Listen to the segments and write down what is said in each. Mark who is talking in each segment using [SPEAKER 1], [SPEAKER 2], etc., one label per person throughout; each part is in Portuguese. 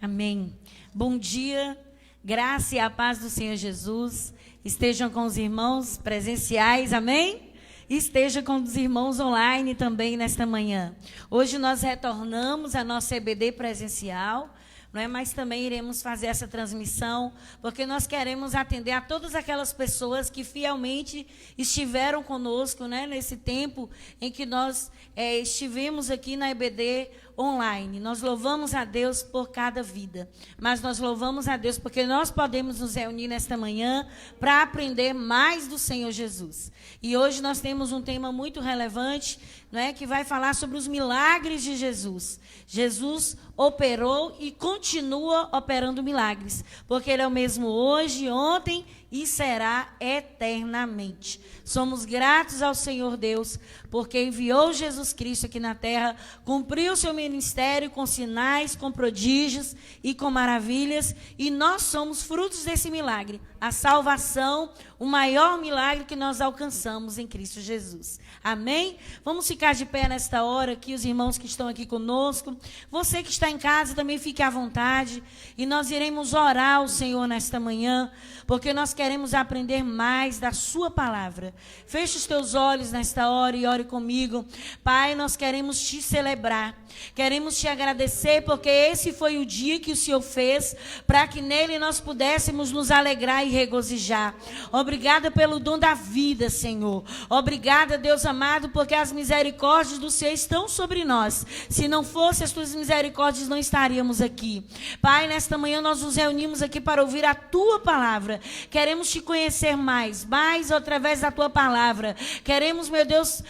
[SPEAKER 1] Amém. Bom dia, graça e a paz do Senhor Jesus estejam com os irmãos presenciais, amém? E esteja com os irmãos online também nesta manhã. Hoje nós retornamos à nossa EBD presencial, não é? Mas também iremos fazer essa transmissão, porque nós queremos atender a todas aquelas pessoas que fielmente estiveram conosco, né, nesse tempo em que nós estivemos aqui na EBD online. Nós louvamos a Deus por cada vida, mas nós louvamos a Deus porque nós podemos nos reunir nesta manhã para aprender mais do Senhor Jesus. E hoje nós temos um tema muito relevante, não é, que vai falar sobre os milagres de Jesus. Jesus operou e continua operando milagres, porque Ele é o mesmo hoje, ontem e será eternamente. Somos gratos ao Senhor Deus, porque enviou Jesus Cristo aqui na terra, cumpriu o seu ministério com sinais, com prodígios e com maravilhas, e nós somos frutos desse milagre. A salvação, o maior milagre que nós alcançamos em Cristo Jesus. Amém? Vamos ficar de pé nesta hora aqui, os irmãos que estão aqui conosco. Você que está em casa também fique à vontade. E nós iremos orar ao Senhor nesta manhã, porque nós queremos aprender mais da sua palavra. Feche os teus olhos nesta hora e ore comigo. Pai, nós queremos te celebrar. Queremos te agradecer, porque esse foi o dia que o Senhor fez, para que nele nós pudéssemos nos alegrar e regozijar. Obrigada pelo dom da vida, Senhor. Obrigada, Deus amado, porque as misericórdias do Senhor estão sobre nós. Se não fossem as tuas misericórdias, não estaríamos aqui. Pai, nesta manhã nós nos reunimos aqui para ouvir a tua palavra. Queremos te conhecer mais através da tua palavra. Queremos, meu Deus,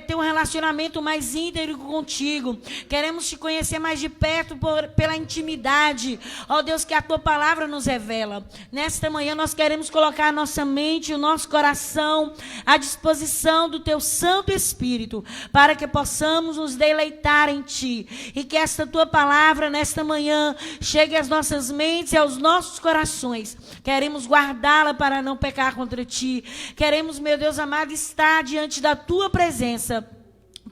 [SPEAKER 1] ter um relacionamento mais íntegro contigo. Queremos te conhecer mais de perto pela intimidade. Ó Deus, que a tua palavra nos revela. Nesta manhã nós queremos colocar a nossa mente e o nosso coração à disposição do teu Santo Espírito, para que possamos nos deleitar em ti. E que esta tua palavra nesta manhã chegue às nossas mentes e aos nossos corações. Queremos guardá-la para não pecar contra ti. Queremos, meu Deus amado, estar diante da tua presença,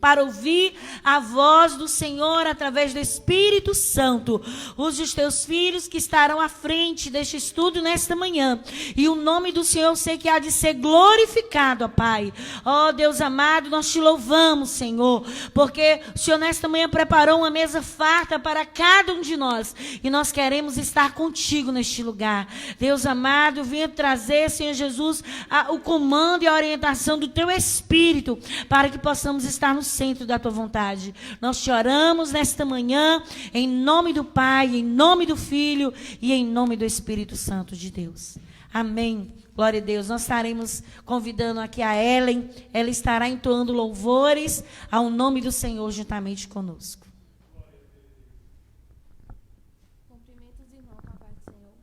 [SPEAKER 1] para ouvir a voz do Senhor através do Espírito Santo. Use os teus filhos que estarão à frente deste estudo nesta manhã. E o nome do Senhor eu sei que há de ser glorificado, ó Pai. Ó Deus amado, nós te louvamos, Senhor, porque o Senhor nesta manhã preparou uma mesa farta para cada um de nós. E nós queremos estar contigo neste lugar. Deus amado, venha trazer, Senhor Jesus, o comando e a orientação do teu Espírito, para que possamos estar no centro da tua vontade. Nós te oramos nesta manhã, em nome do Pai, em nome do Filho e em nome do Espírito Santo de Deus. Amém. Glória a Deus. Nós estaremos convidando aqui a Ellen. Ela estará entoando louvores ao nome do Senhor juntamente conosco.
[SPEAKER 2] Cumprimento os irmãos com a paz do Senhor.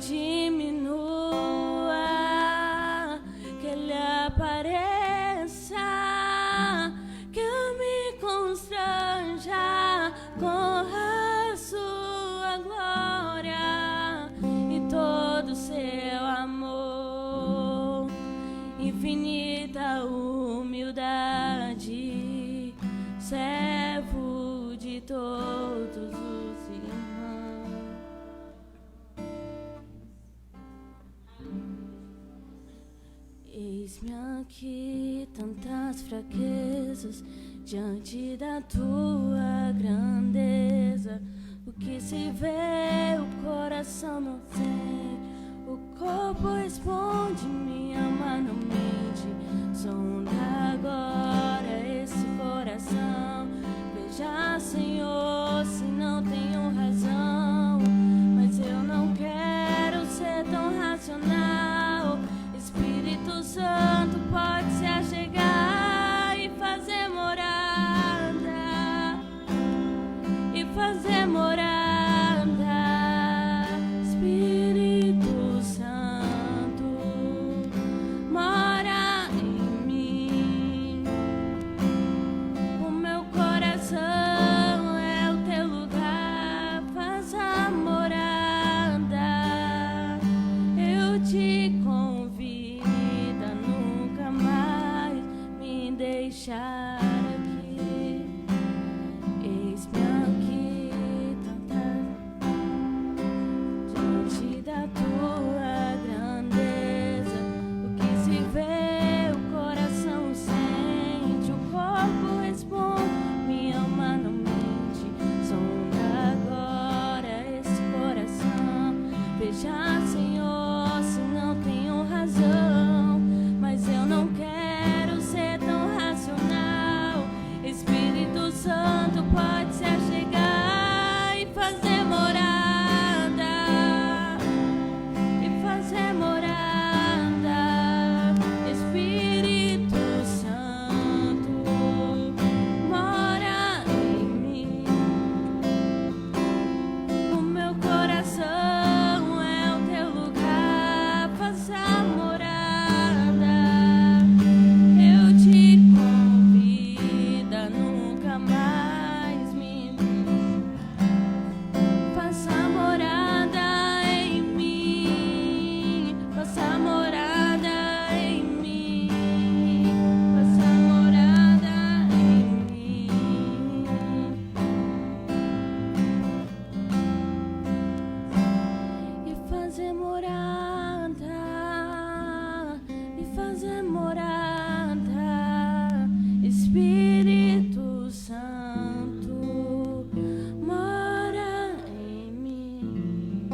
[SPEAKER 2] diminua, que Ele apareça, que eu me constranja com a sua glória e todo o seu amor, infinita humildade, servo de todos os irmãos. Eis-me aqui, tantas fraquezas, diante da tua grandeza. O que se vê, o coração não sente, o corpo responde, minha alma não mente. Sonda agora esse coração, veja, Senhor, se não tenho razão, mas eu não quero ser tão racional. Espírito Santo pode se achegar e fazer morada, e fazer morada. Espírito Santo, mora em mim. O meu coração é o teu lugar, faz a morada. Eu te convido a nunca mais me deixar aqui. Eis-me aqui, diante da tua grandeza. O que se vê, o coração sente, o corpo responde, minha alma não mente. Sonda agora esse coração, veja, Senhor, se não tenho razão, mas eu não quero ser tão racional. Espírito Santo pode se achegar e fazer morada, e fazer morada. Espírito Santo, mora em mim. O meu coração é o teu lugar, faz a morada. Eu te convido a nunca mais me faça morada em mim, faça morada em mim, faça morada em mim. E fazer morada, e fazer morada. Espírito Santo, mora em mim.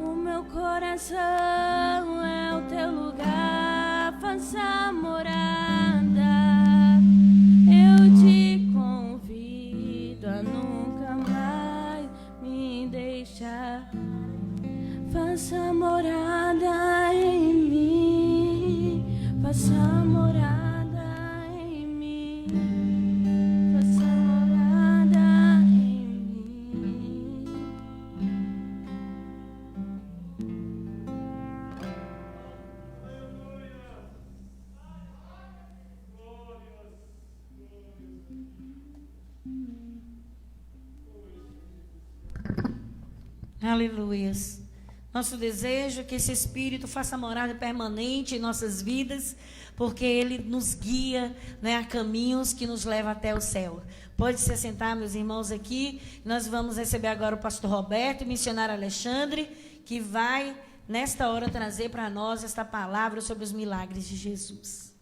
[SPEAKER 2] O meu coração é o teu lugar, faça morada. Eu te convido a nunca mais me deixar. Faça morada em mim, faça morada em mim, faça morada em mim.
[SPEAKER 1] Aleluias. Nosso desejo é que esse Espírito faça morada permanente em nossas vidas, porque Ele nos guia, né, a caminhos que nos levam até o céu. Pode se assentar, meus irmãos, aqui. Nós vamos receber agora o pastor Roberto e o missionário Alexandre, que vai, nesta hora, trazer para nós esta palavra sobre os milagres de Jesus.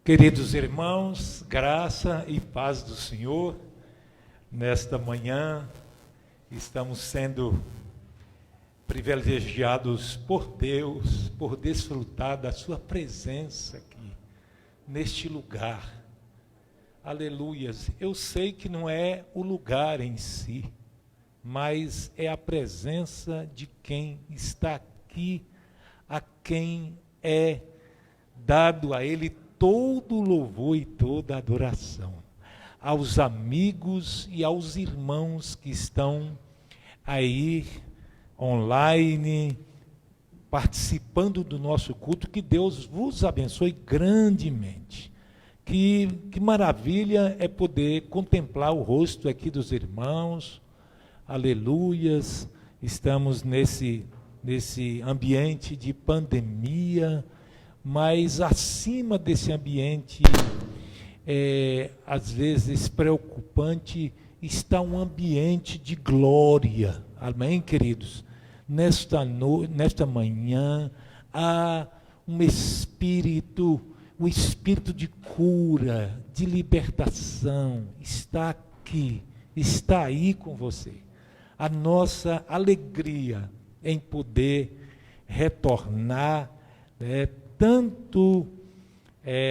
[SPEAKER 3] Queridos irmãos, graça e paz do Senhor. Nesta manhã, estamos sendo privilegiados por Deus, por desfrutar da sua presença aqui, neste lugar. Aleluias. Eu sei que não é o lugar em si, mas é a presença de quem está aqui, a quem é dado a Ele todo o louvor e toda a adoração. Aos amigos e aos irmãos que estão aí online, participando do nosso culto, que Deus vos abençoe grandemente. Que maravilha é poder contemplar o rosto aqui dos irmãos. Aleluias, estamos nesse ambiente de pandemia, mas acima desse ambiente, às vezes preocupante, está um ambiente de glória. Amém, queridos? Nesta manhã, há um espírito, o espírito de cura, de libertação, está aqui, está aí com você. A nossa alegria em poder retornar, tanto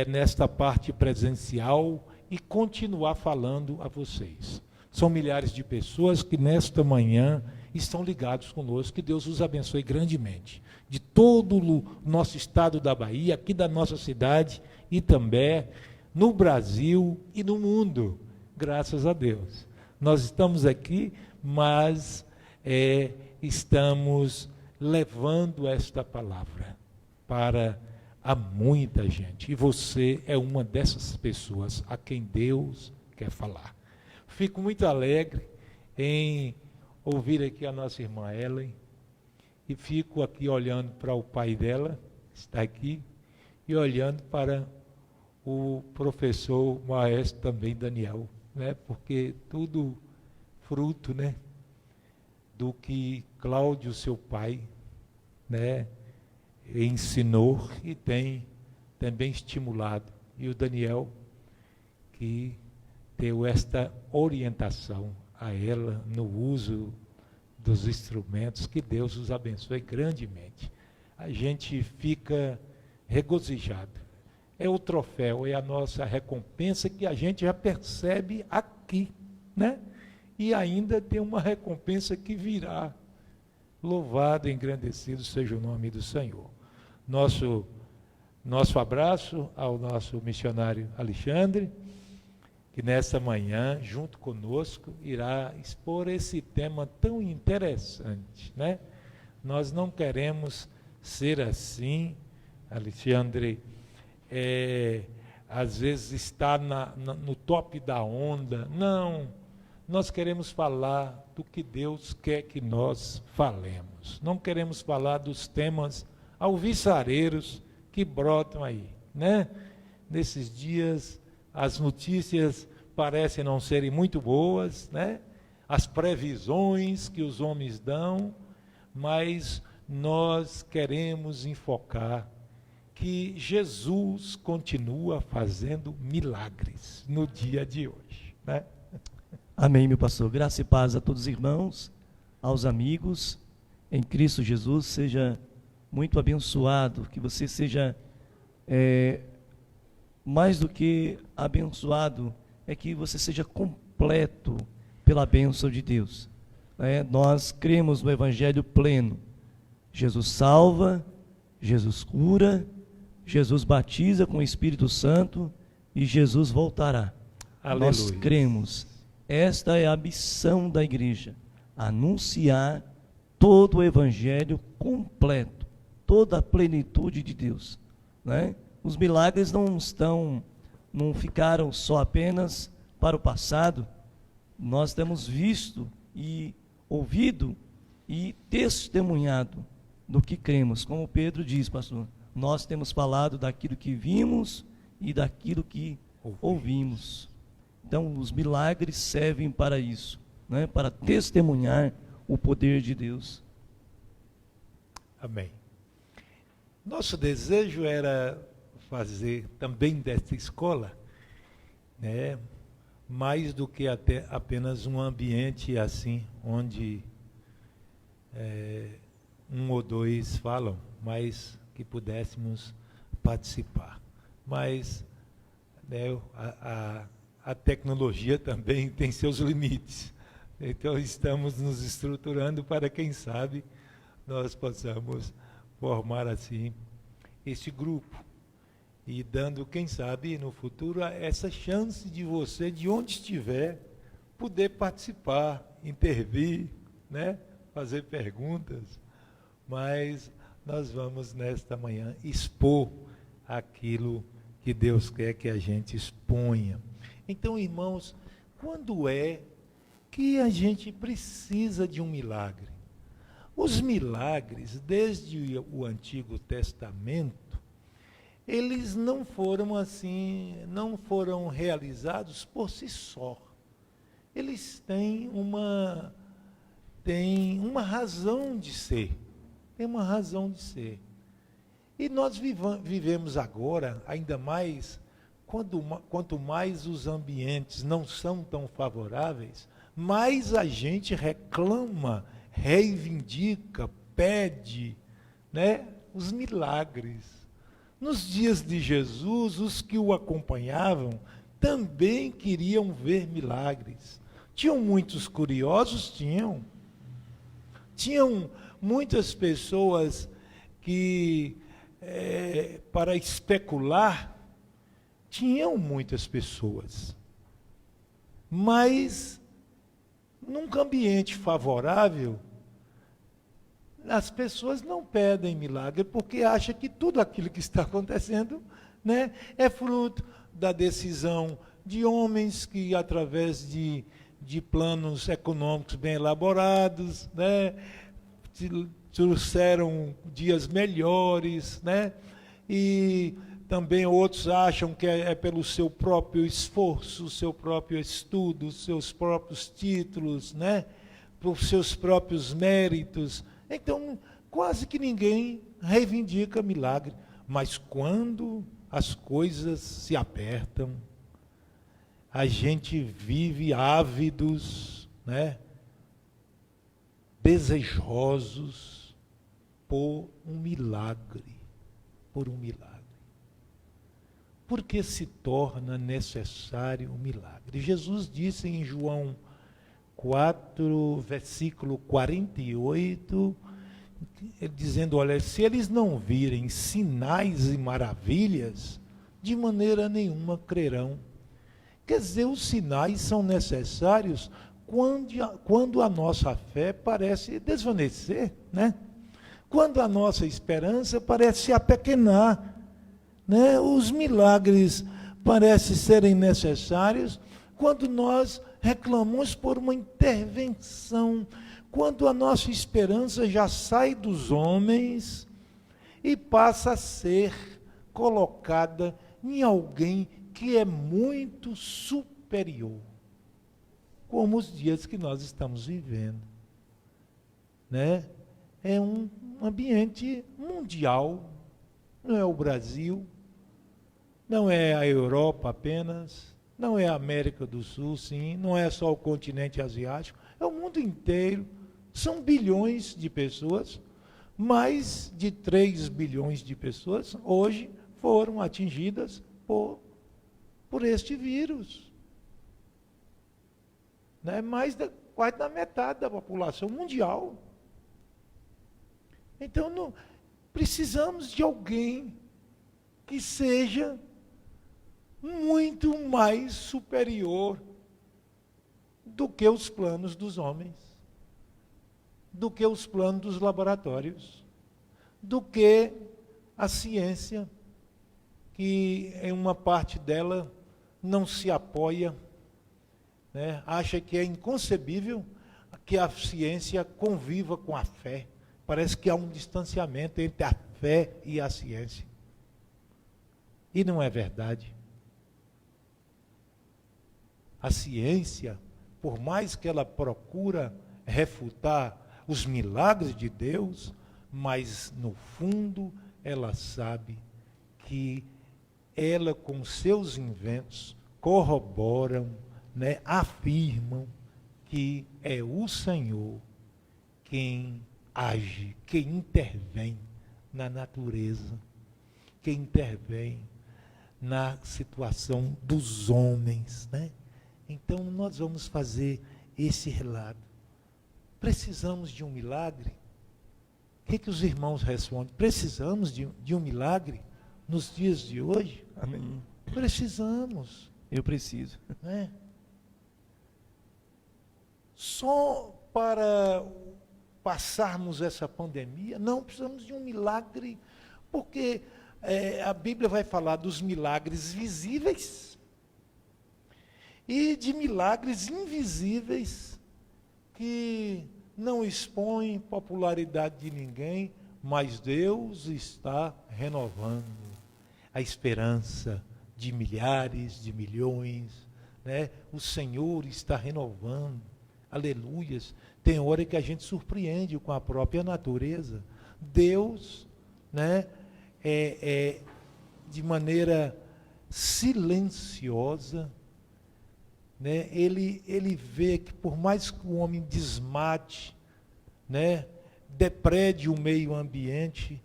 [SPEAKER 3] nesta parte presencial e continuar falando a vocês. São milhares de pessoas que nesta manhã estão ligados conosco, que Deus os abençoe grandemente. De todo o nosso estado da Bahia, aqui da nossa cidade e também no Brasil e no mundo, graças a Deus. Nós estamos aqui, mas estamos levando esta palavra para a muita gente. E você é uma dessas pessoas a quem Deus quer falar. Fico muito alegre em ouvir aqui a nossa irmã Ellen, e fico aqui olhando para o pai dela, está aqui, e olhando para o professor maestro também, Daniel, porque tudo fruto, do que Cláudio, seu pai, ensinou e tem também estimulado. E o Daniel, que deu esta orientação a ela no uso dos instrumentos, que Deus os abençoe grandemente. A gente fica regozijado. É o troféu, é a nossa recompensa que a gente já percebe aqui, E ainda tem uma recompensa que virá. Louvado e engrandecido seja o nome do Senhor. Nosso abraço ao nosso missionário Alexandre, que nesta manhã, junto conosco, irá expor esse tema tão interessante, Nós não queremos ser assim, Alexandre, às vezes está no top da onda. Não, nós queremos falar do que Deus quer que nós falemos. Não queremos falar dos temas alvissareiros que brotam aí, Nesses dias, as notícias parecem não serem muito boas, As previsões que os homens dão, mas nós queremos enfocar que Jesus continua fazendo milagres no dia de hoje,
[SPEAKER 4] Amém, meu pastor. Graça e paz a todos os irmãos, aos amigos, em Cristo Jesus. Seja muito abençoado, que você seja mais do que abençoado, é que você seja completo pela bênção de Deus. Nós cremos no Evangelho pleno. Jesus salva, Jesus cura, Jesus batiza com o Espírito Santo e Jesus voltará.
[SPEAKER 3] Aleluia.
[SPEAKER 4] Nós cremos. Esta é a missão da igreja, anunciar todo o Evangelho completo, toda a plenitude de Deus. Os milagres não ficaram só apenas para o passado. Nós temos visto e ouvido e testemunhado do que cremos. Como Pedro diz, pastor, nós temos falado daquilo que vimos e daquilo que ouvimos. Então, os milagres servem para isso, para testemunhar o poder de Deus.
[SPEAKER 3] Amém. Nosso desejo era fazer também desta escola, mais do que até apenas um ambiente assim, onde um ou dois falam, mas que pudéssemos participar. Mas a tecnologia também tem seus limites, Então, estamos nos estruturando para, quem sabe, nós possamos formar assim este grupo. E dando, quem sabe, no futuro, essa chance de você, de onde estiver, poder participar, intervir, né? Fazer perguntas. Mas nós vamos, nesta manhã, expor aquilo que Deus quer que a gente exponha. Então, irmãos, quando é que a gente precisa de um milagre? Os milagres, desde o Antigo Testamento, eles não foram assim, não foram realizados por si só. Eles têm uma razão de ser. Tem uma razão de ser. E nós vivemos agora, ainda mais, quanto mais os ambientes não são tão favoráveis, mais a gente reclama, reivindica, pede, né, os milagres. Nos dias de Jesus, os que o acompanhavam também queriam ver milagres. Tinham muitos curiosos? Tinham. Tinham muitas pessoas que, para especular, tinham muitas pessoas. Mas, num ambiente favorável, as pessoas não pedem milagre porque acham que tudo aquilo que está acontecendo, né, é fruto da decisão de homens que, através de planos econômicos bem elaborados, né, trouxeram dias melhores, né, e também outros acham que é pelo seu próprio esforço, seu próprio estudo, seus próprios títulos, né, por seus próprios méritos. Então, quase que ninguém reivindica milagre. Mas quando as coisas se apertam, a gente vive ávidos, né, desejosos por um milagre. Por um milagre. Porque se torna necessário um milagre. Jesus disse em João 4, versículo 48, dizendo, olha, se eles não virem sinais e maravilhas, de maneira nenhuma crerão. Quer dizer, os sinais são necessários quando a nossa fé parece desvanecer, né? Quando a nossa esperança parece se apequenar, né? Os milagres parecem serem necessários quando nós reclamamos por uma intervenção, quando a nossa esperança já sai dos homens e passa a ser colocada em alguém que é muito superior, como os dias que nós estamos vivendo, né? É um ambiente mundial, não é o Brasil, não é a Europa apenas, não é a América do Sul, sim, não é só o continente asiático, é o mundo inteiro. São bilhões de pessoas, mais de 3 bilhões de pessoas hoje foram atingidas por este vírus. Né? Quase da metade da população mundial. Então, precisamos de alguém que seja muito mais superior do que os planos dos homens, do que os planos dos laboratórios, do que a ciência, que em uma parte dela não se apoia, né? Acha que é inconcebível que a ciência conviva com a fé. Parece que há um distanciamento entre a fé e a ciência. E não é verdade. A ciência, por mais que ela procura refutar os milagres de Deus, mas no fundo ela sabe que ela com seus inventos corroboram, né, afirmam que é o Senhor quem age, quem intervém na natureza, quem intervém na situação dos homens, né? Então nós vamos fazer esse relato. Precisamos de um milagre? O que os irmãos respondem? Precisamos de um milagre nos dias de hoje?
[SPEAKER 4] Amém.
[SPEAKER 3] Precisamos.
[SPEAKER 4] Eu preciso.
[SPEAKER 3] Né? Só para passarmos essa pandemia, não precisamos de um milagre, porque a Bíblia vai falar dos milagres visíveis e de milagres invisíveis que não expõem popularidade de ninguém, mas Deus está renovando a esperança de milhares, de milhões, né? O Senhor está renovando, aleluias. Tem hora que a gente surpreende com a própria natureza. Deus, né, de maneira silenciosa, né, ele vê que por mais que o homem desmate, né, deprede o meio ambiente,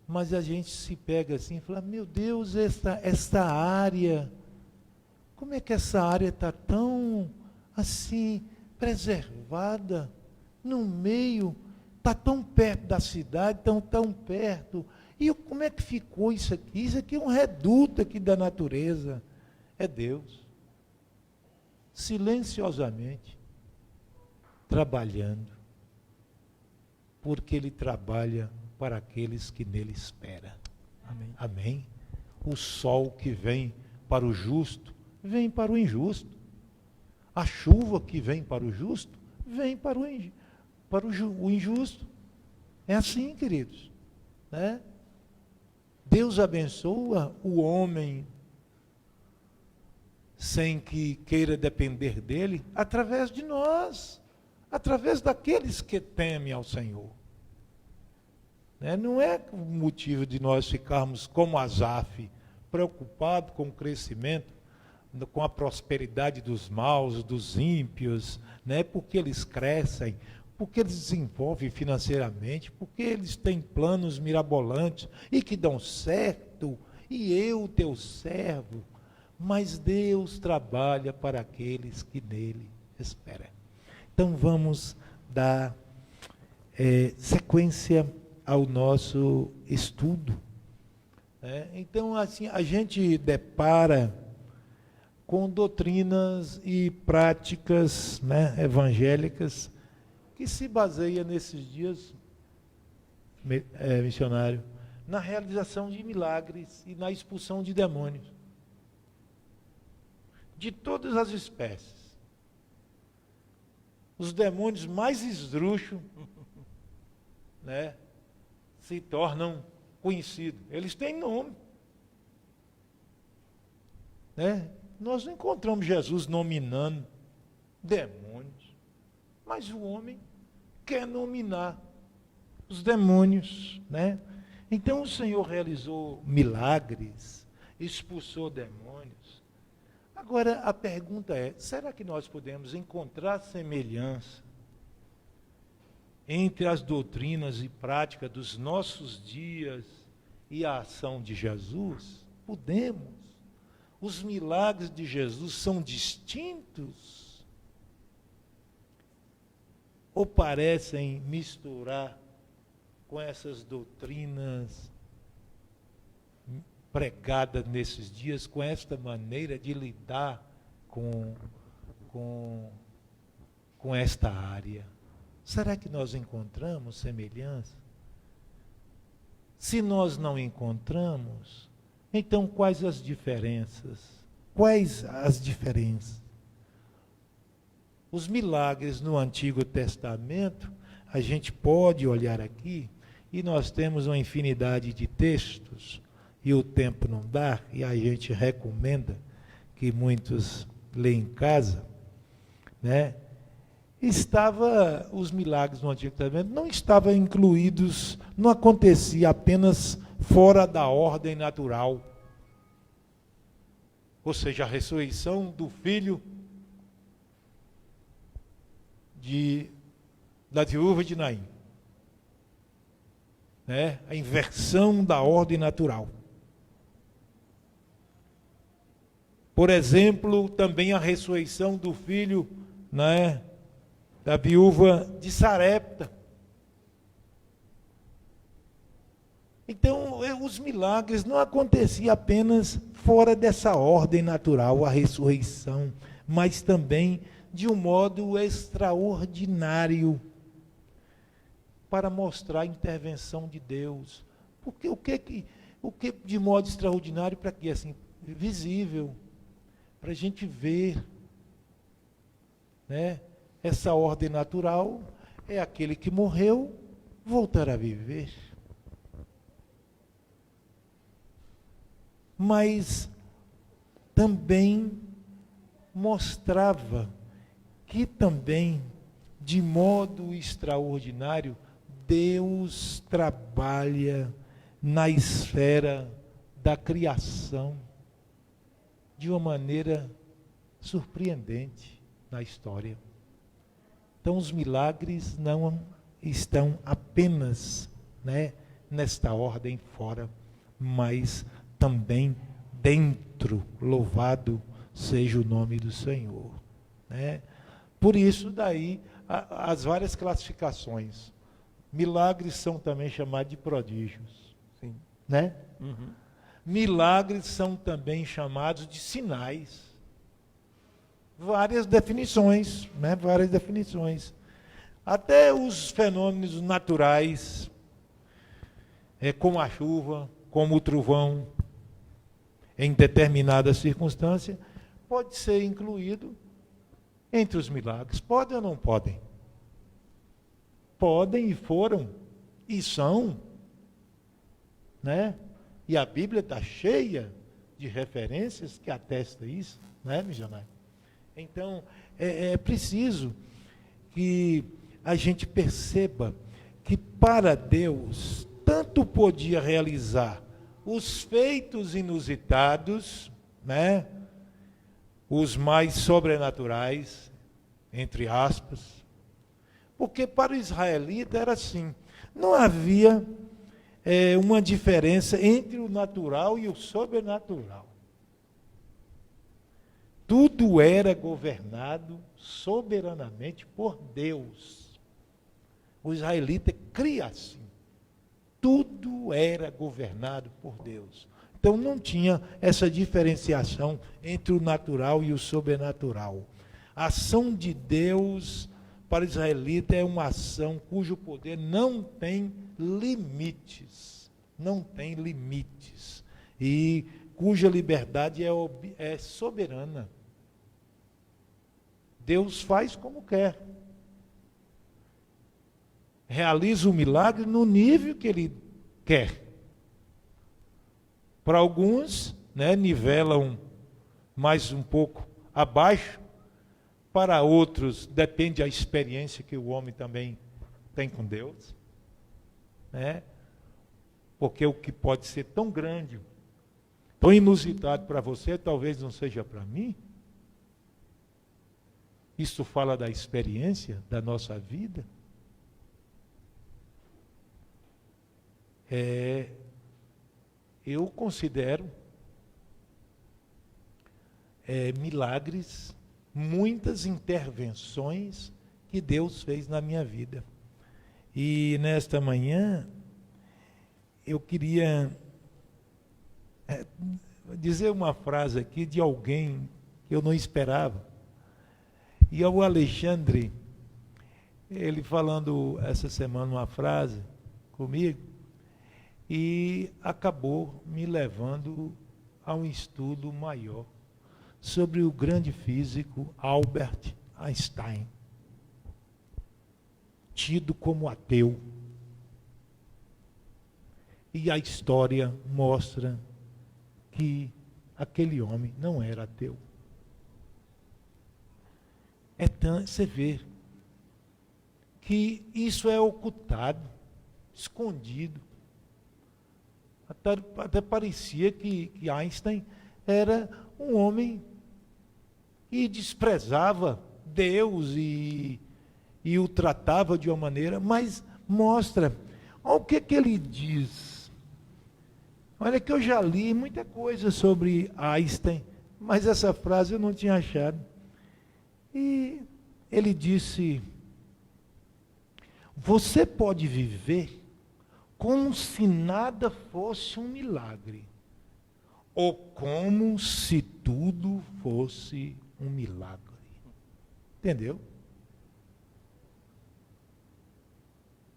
[SPEAKER 3] mas a gente se pega assim e fala, meu Deus, esta área, como é que essa área está tão assim preservada, no meio, está tão perto da cidade, tão perto. E como é que ficou isso aqui? Isso aqui é um reduto aqui da natureza. É Deus, silenciosamente, trabalhando, porque Ele trabalha para aqueles que nele esperam.
[SPEAKER 4] Amém.
[SPEAKER 3] Amém? O sol que vem para o justo, vem para o injusto. A chuva que vem para o justo, vem para o injusto. É assim, queridos. Né? Deus abençoa o homem sem que queira depender dele, através de nós, através daqueles que temem ao Senhor. Né? Não é o motivo de nós ficarmos como Asaf, preocupados com o crescimento, com a prosperidade dos maus, dos ímpios, né? Porque eles crescem, porque eles desenvolvem financeiramente, porque eles têm planos mirabolantes e que dão certo, e eu, teu servo, mas Deus trabalha para aqueles que nele esperam. Então vamos dar sequência ao nosso estudo. Né? Então, assim, a gente depara com doutrinas e práticas, né, evangélicas que se baseia nesses dias, missionário, na realização de milagres e na expulsão de demônios. De todas as espécies. Os demônios mais esdrúxulos, né, se tornam conhecidos. Eles têm nome. Né? Nós não encontramos Jesus nominando demônios, mas o homem quer nominar os demônios, né? Então o Senhor realizou milagres, expulsou demônios. Agora a pergunta é, será que nós podemos encontrar semelhança entre as doutrinas e práticas dos nossos dias e a ação de Jesus? Podemos. Os milagres de Jesus são distintos? Ou parecem misturar com essas doutrinas pregadas nesses dias, com esta maneira de lidar com esta área? Será que nós encontramos semelhança? Se nós não encontramos, então quais as diferenças? Quais as diferenças? Os milagres no Antigo Testamento, a gente pode olhar aqui, e nós temos uma infinidade de textos, e o tempo não dá, e a gente recomenda que muitos leem em casa, né? Os milagres no Antigo Testamento não estavam incluídos, não acontecia apenas fora da ordem natural. Ou seja, a ressurreição do filho da viúva de Naim. Né? A inversão da ordem natural. Por exemplo, também a ressurreição do filho, né, da viúva de Sarepta. Então, os milagres não aconteciam apenas fora dessa ordem natural, a ressurreição, mas também de um modo extraordinário, para mostrar a intervenção de Deus. Porque o que de modo extraordinário, para quê? Assim, visível, para a gente ver, né? Essa ordem natural é aquele que morreu voltar a viver. Mas também mostrava que também, de modo extraordinário, Deus trabalha na esfera da criação de uma maneira surpreendente na história. Então, os milagres não estão apenas, né, nesta ordem fora, mas também dentro. Louvado seja o nome do Senhor, né? Por isso, daí, as várias classificações. Milagres são também chamados de prodígios.
[SPEAKER 4] Sim.
[SPEAKER 3] Né?
[SPEAKER 4] Uhum.
[SPEAKER 3] Milagres são também chamados de sinais. Várias definições, né? Várias definições. Até os fenômenos naturais, como a chuva, como o trovão, em determinada circunstância, pode ser incluído entre os milagres. Podem ou não podem? Podem e foram, e são, né? E a Bíblia está cheia de referências que atestam isso, né, missionário? Então, é preciso que a gente perceba que para Deus, tanto podia realizar os feitos inusitados, né, os mais sobrenaturais, entre aspas, porque para o israelita era assim, não havia uma diferença entre o natural e o sobrenatural. Tudo era governado soberanamente por Deus. O israelita cria assim. Tudo era governado por Deus. Então não tinha essa diferenciação entre o natural e o sobrenatural. A ação de Deus para o israelita é uma ação cujo poder não tem limites. Não tem limites. E cuja liberdade é soberana. Deus faz como quer. Realiza o milagre no nível que Ele quer. Para alguns, né, nivelam mais um pouco abaixo. Para outros, depende da experiência que o homem também tem com Deus. Né? Porque o que pode ser tão grande, tão inusitado para você, talvez não seja para mim. Isso fala da experiência da nossa vida. Eu considero milagres, muitas intervenções que Deus fez na minha vida. E nesta manhã, eu queria dizer uma frase aqui de alguém que eu não esperava. E é o Alexandre, ele falando essa semana uma frase comigo, e acabou me levando a um estudo maior sobre o grande físico Albert Einstein, tido como ateu. E a história mostra que aquele homem não era ateu. Você vê que isso é ocultado, escondido. Até parecia que Einstein era um homem que desprezava Deus e o tratava de uma maneira, mas mostra, olha o que ele diz. Olha que eu já li muita coisa sobre Einstein, mas essa frase eu não tinha achado. E ele disse Você pode viver como se nada fosse um milagre, ou como se tudo fosse um milagre. Entendeu?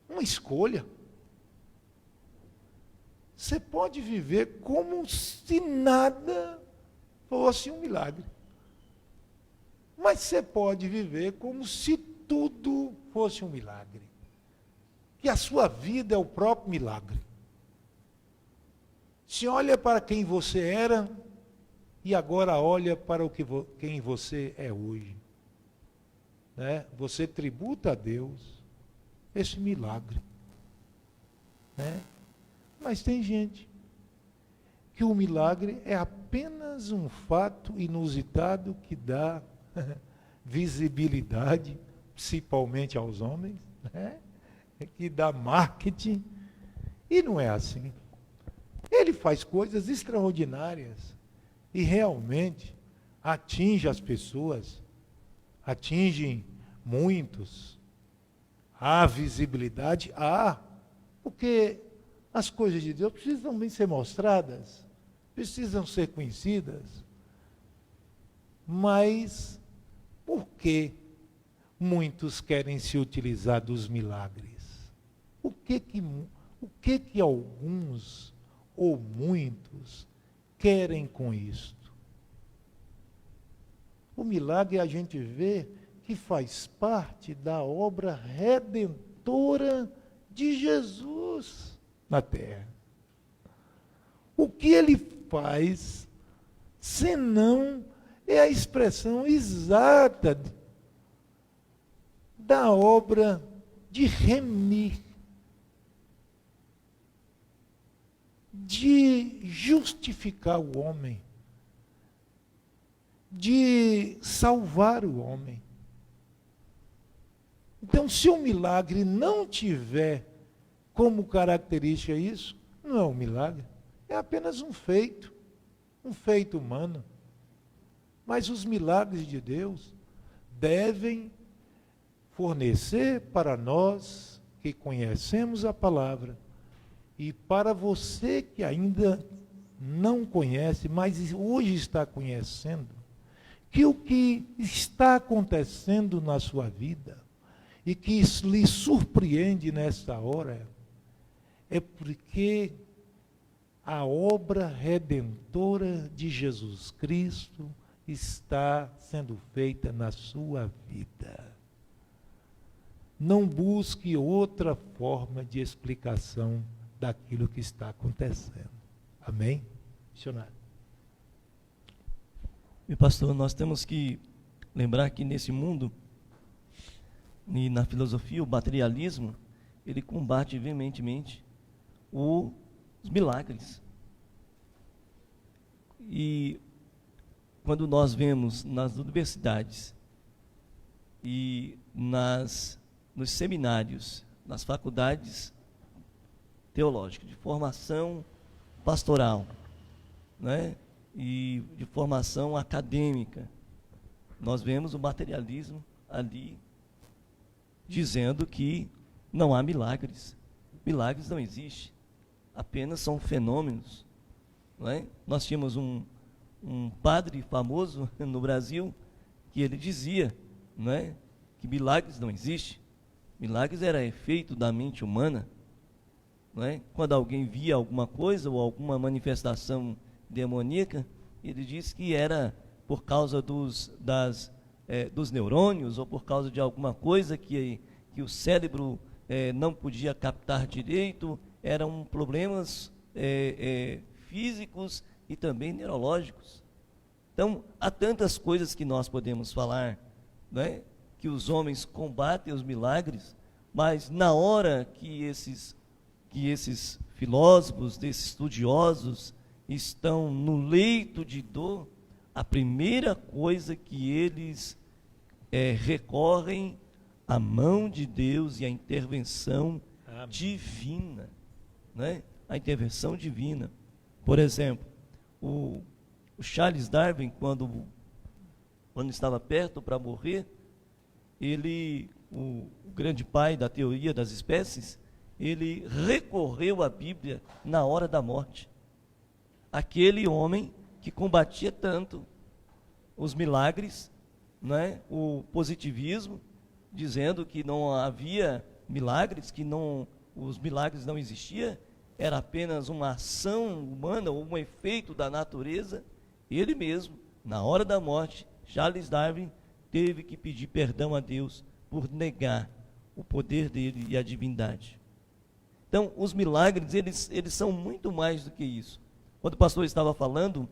[SPEAKER 3] Uma escolha. Você pode viver como se nada fosse um milagre. Mas você pode viver como se tudo fosse um milagre. Que a sua vida é o próprio milagre. Se olha para quem você era e agora olha para quem você é hoje. Né? Você tributa a Deus esse milagre. Né? Mas tem gente que o milagre é apenas um fato inusitado que dá visibilidade, principalmente aos homens, né? Que dá marketing, e não é assim. Ele faz coisas extraordinárias e realmente atinge as pessoas, atinge muitos. Há visibilidade? Há, porque as coisas de Deus precisam também ser mostradas, precisam ser conhecidas. Mas por que muitos querem se utilizar dos milagres? O que alguns ou muitos querem com isto? O milagre a gente vê que faz parte da obra redentora de Jesus na terra. O que ele faz, senão é a expressão exata da obra de remir, de justificar o homem, de salvar o homem. Então, se o milagre não tiver como característica isso, não é um milagre, é apenas um feito humano. Mas os milagres de Deus devem fornecer para nós que conhecemos a palavra e para você que ainda não conhece, mas hoje está conhecendo, que o que está acontecendo na sua vida e que lhe surpreende nesta hora é porque a obra redentora de Jesus Cristo está sendo feita na sua vida. Não busque outra forma de explicação daquilo que está acontecendo. Amém? Missionário.
[SPEAKER 4] E pastor, nós temos que lembrar que nesse mundo, e na filosofia, o materialismo, ele combate veementemente os milagres. E quando nós vemos nas universidades e nos seminários, nas faculdades teológicas, de formação pastoral, né, e de formação acadêmica, nós vemos o materialismo ali dizendo que não há milagres. Milagres não existem, apenas são fenômenos. Não é? Nós tínhamos um padre famoso no Brasil que ele dizia, não é, que milagres não existem. Milagres era efeito da mente humana. Não é? Quando alguém via alguma coisa ou alguma manifestação demoníaca, ele disse que era por causa dos neurônios ou por causa de alguma coisa que o cérebro não podia captar direito. Eram problemas físicos e também neurológicos. Então, há tantas coisas que nós podemos falar, não é? Que os homens combatem os milagres, mas na hora que esses filósofos, desses estudiosos, estão no leito de dor, a primeira coisa que eles recorrem à mão de Deus e à intervenção divina, né? A intervenção divina. Por exemplo, o Charles Darwin, quando estava perto para morrer, o grande pai da teoria das espécies, ele recorreu à Bíblia na hora da morte. Aquele homem que combatia tanto os milagres, né, o positivismo, dizendo que não havia milagres, que os milagres não existiam, era apenas uma ação humana, ou um efeito da natureza. Ele mesmo, na hora da morte, Charles Darwin teve que pedir perdão a Deus por negar o poder dele e a divindade. Então, os milagres, eles são muito mais do que isso. Quando o pastor estava falando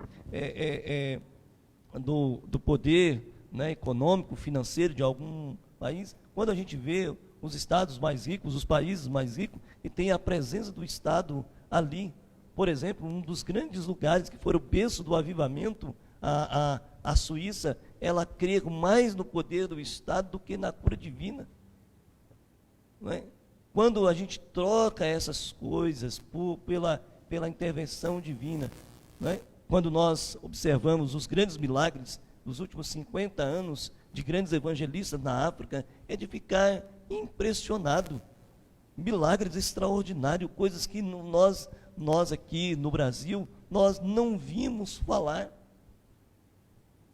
[SPEAKER 4] do poder, né, econômico, financeiro de algum país, quando a gente vê os estados mais ricos, os países mais ricos, e tem a presença do Estado ali. Por exemplo, um dos grandes lugares que foi o berço do avivamento, a Suíça, ela crê mais no poder do Estado do que na cura divina. Não é? Quando a gente troca essas coisas pela intervenção divina, não é? Quando nós observamos os grandes milagres dos últimos 50 anos de grandes evangelistas na África, é de ficar impressionado. Milagres extraordinários, coisas que nós aqui no Brasil, nós não vimos falar.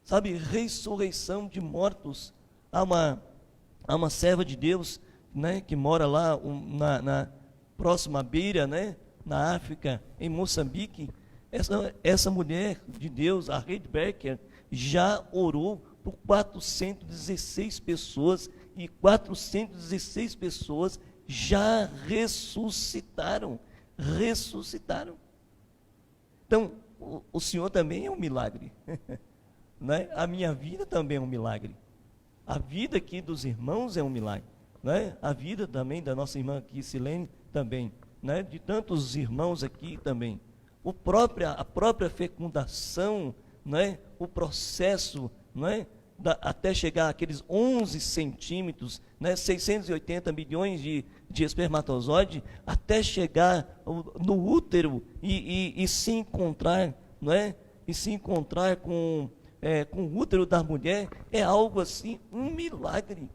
[SPEAKER 4] Sabe, ressurreição de mortos. Há uma serva de Deus, né, que mora lá na próxima beira, né, na África, em Moçambique. Essa mulher de Deus, a Reid Becker, já orou por 416 pessoas, e 416 pessoas já ressuscitaram. Então, o Senhor também é um milagre. Né? A minha vida também é um milagre. A vida aqui dos irmãos é um milagre. Né? A vida também da nossa irmã aqui, Silene, também. Né? De tantos irmãos aqui também. A própria fecundação, né? O processo, né? Até chegar àqueles 11 centímetros, né? 680 milhões de espermatozoides, até chegar no útero e se encontrar, né? E se encontrar com o útero da mulher, é algo assim, um milagre.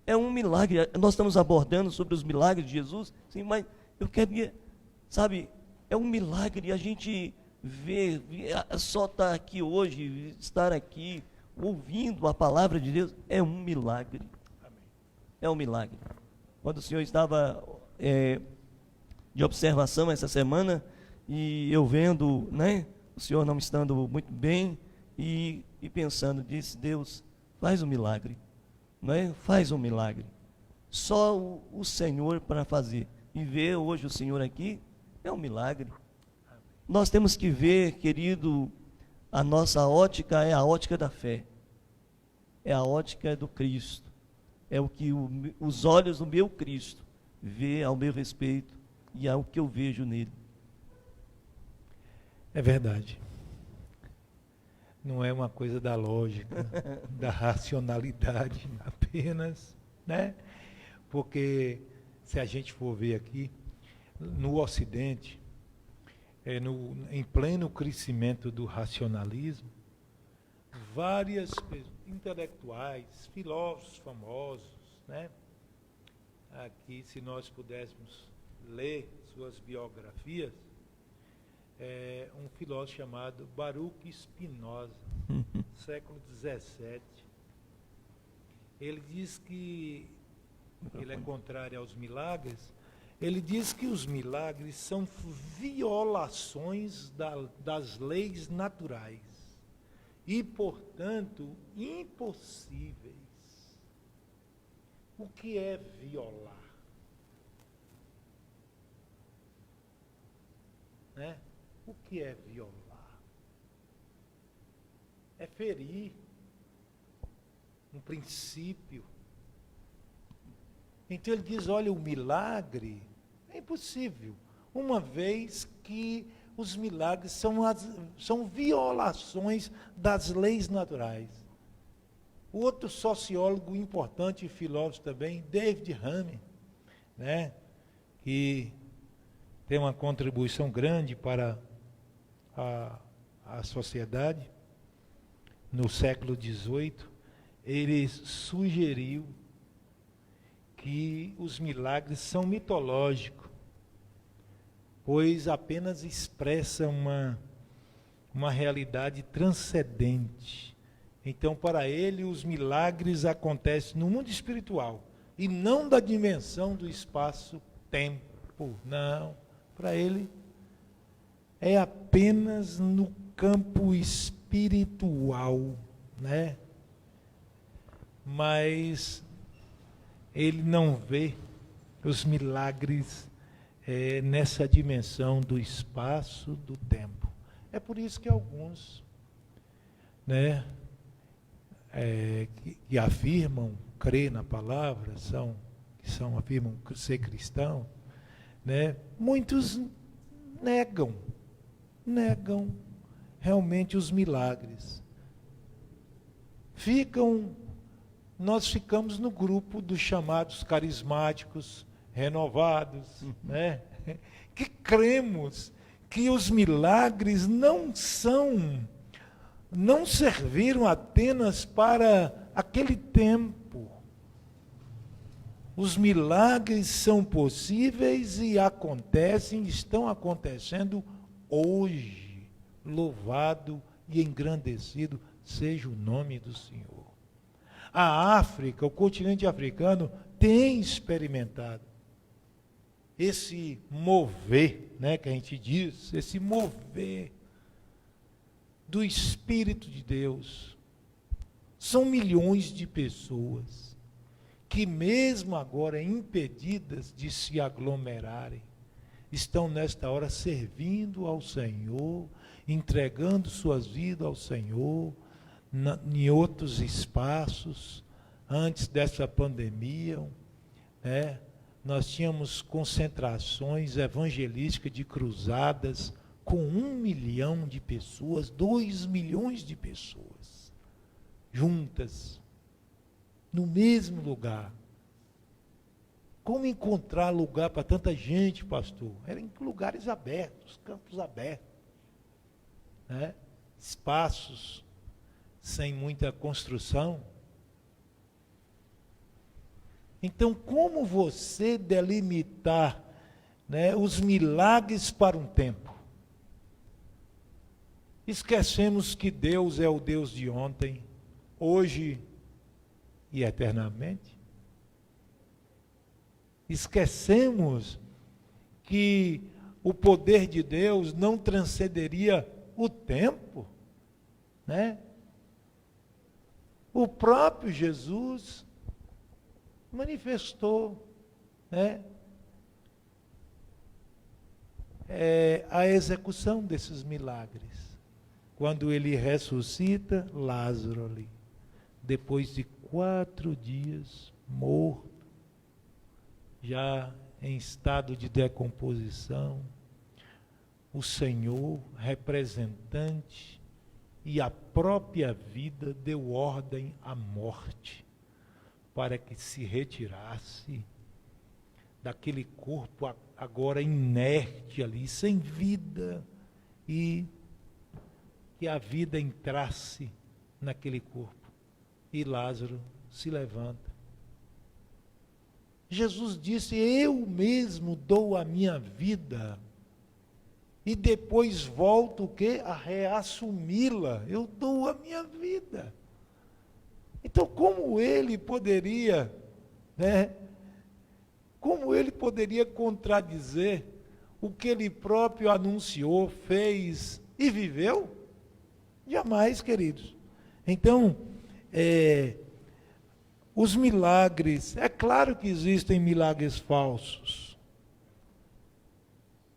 [SPEAKER 4] É um milagre. Nós estamos abordando sobre os milagres de Jesus, sim, mas eu queria, sabe, é um milagre a gente ver, só estar aqui hoje, estar aqui, ouvindo a palavra de Deus, é um milagre. É um milagre. Quando o senhor estava de observação essa semana, e eu vendo, né, o senhor não estando muito bem, e pensando, disse, Deus, faz um milagre, né? Faz um milagre. Só o Senhor para fazer. E ver hoje o Senhor aqui é um milagre. Nós temos que ver, querido, a nossa ótica é a ótica da fé. É a ótica do Cristo. É o que os olhos do meu Cristo vê ao meu respeito e é o que eu vejo nele.
[SPEAKER 3] É verdade. Não é uma coisa da lógica, da racionalidade apenas, né? Porque se a gente for ver aqui, no Ocidente, em pleno crescimento do racionalismo, várias intelectuais, filósofos famosos, né? Aqui, se nós pudéssemos ler suas biografias, um filósofo chamado Baruch Spinoza, século XVII. Ele diz que ele é contrário aos milagres. Ele diz que os milagres são violações das leis naturais e, portanto, impossíveis. O que é violar? Né? O que é violar? É ferir um princípio. Então ele diz, olha, o milagre é impossível, uma vez que os milagres são violações das leis naturais. O outro sociólogo importante e filósofo também, David Hume, né, que tem uma contribuição grande para a sociedade no século XVIII, ele sugeriu que os milagres são mitológicos, pois apenas expressa uma realidade transcendente. Então, para ele, os milagres acontecem no mundo espiritual e não da dimensão do espaço-tempo. Não, para ele é apenas no campo espiritual, né? Mas ele não vê os milagres nessa dimensão do espaço, do tempo. É por isso que alguns, né, que afirmam crer na palavra, afirmam ser cristão, né, muitos negam realmente os milagres. Nós ficamos no grupo dos chamados carismáticos, renovados, né, que cremos que os milagres não serviram apenas para aquele tempo. Os milagres são possíveis e estão acontecendo hoje. Louvado e engrandecido seja o nome do Senhor. A África, o continente africano, tem experimentado esse mover, né, que a gente diz, esse mover do Espírito de Deus. São milhões de pessoas que, mesmo agora impedidas de se aglomerarem, estão nesta hora servindo ao Senhor, entregando suas vidas ao Senhor, em outros espaços. Antes dessa pandemia, né, nós tínhamos concentrações evangelísticas de cruzadas com 1 milhão de pessoas, 2 milhões de pessoas, juntas, no mesmo lugar. Como encontrar lugar para tanta gente, pastor? Era em lugares abertos, campos abertos, né? Espaços sem muita construção. Então, como você delimitar, né, os milagres para um tempo? Esquecemos que Deus é o Deus de ontem, hoje e eternamente. Esquecemos que o poder de Deus não transcenderia o tempo, né? O próprio Jesus manifestou, né, a execução desses milagres, quando ele ressuscita Lázaro ali, depois de 4 dias morto, já em estado de decomposição. O Senhor, representante e a própria vida, deu ordem à morte para que se retirasse daquele corpo agora inerte ali, sem vida, e que a vida entrasse naquele corpo. E Lázaro se levanta. Jesus disse: eu mesmo dou a minha vida e depois volto o quê? A reassumi-la. Eu dou a minha vida. Então, como ele poderia, né? Como ele poderia contradizer o que ele próprio anunciou, fez e viveu? Jamais, queridos. Então, os milagres, é claro que existem milagres falsos,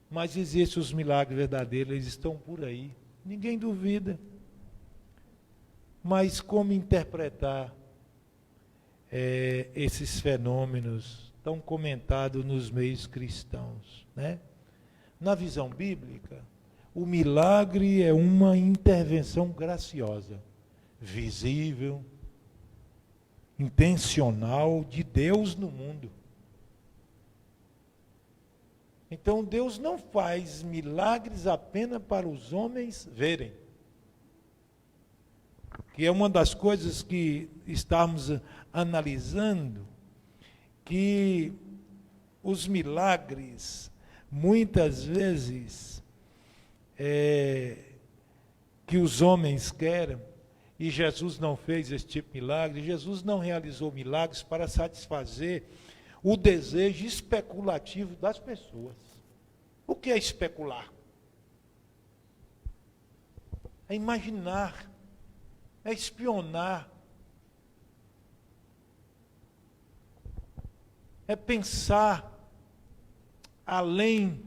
[SPEAKER 3] mas existem os milagres verdadeiros, eles estão por aí, ninguém duvida. Mas como interpretar esses fenômenos tão comentados nos meios cristãos, né? Na visão bíblica, o milagre é uma intervenção graciosa, visível, intencional de Deus no mundo. Então Deus não faz milagres apenas para os homens verem. que é uma das coisas que estamos analisando, que os milagres, muitas vezes, que os homens querem, e Jesus não fez esse tipo de milagre, Jesus não realizou milagres para satisfazer o desejo especulativo das pessoas. O que é especular? É imaginar, é espionar, é pensar além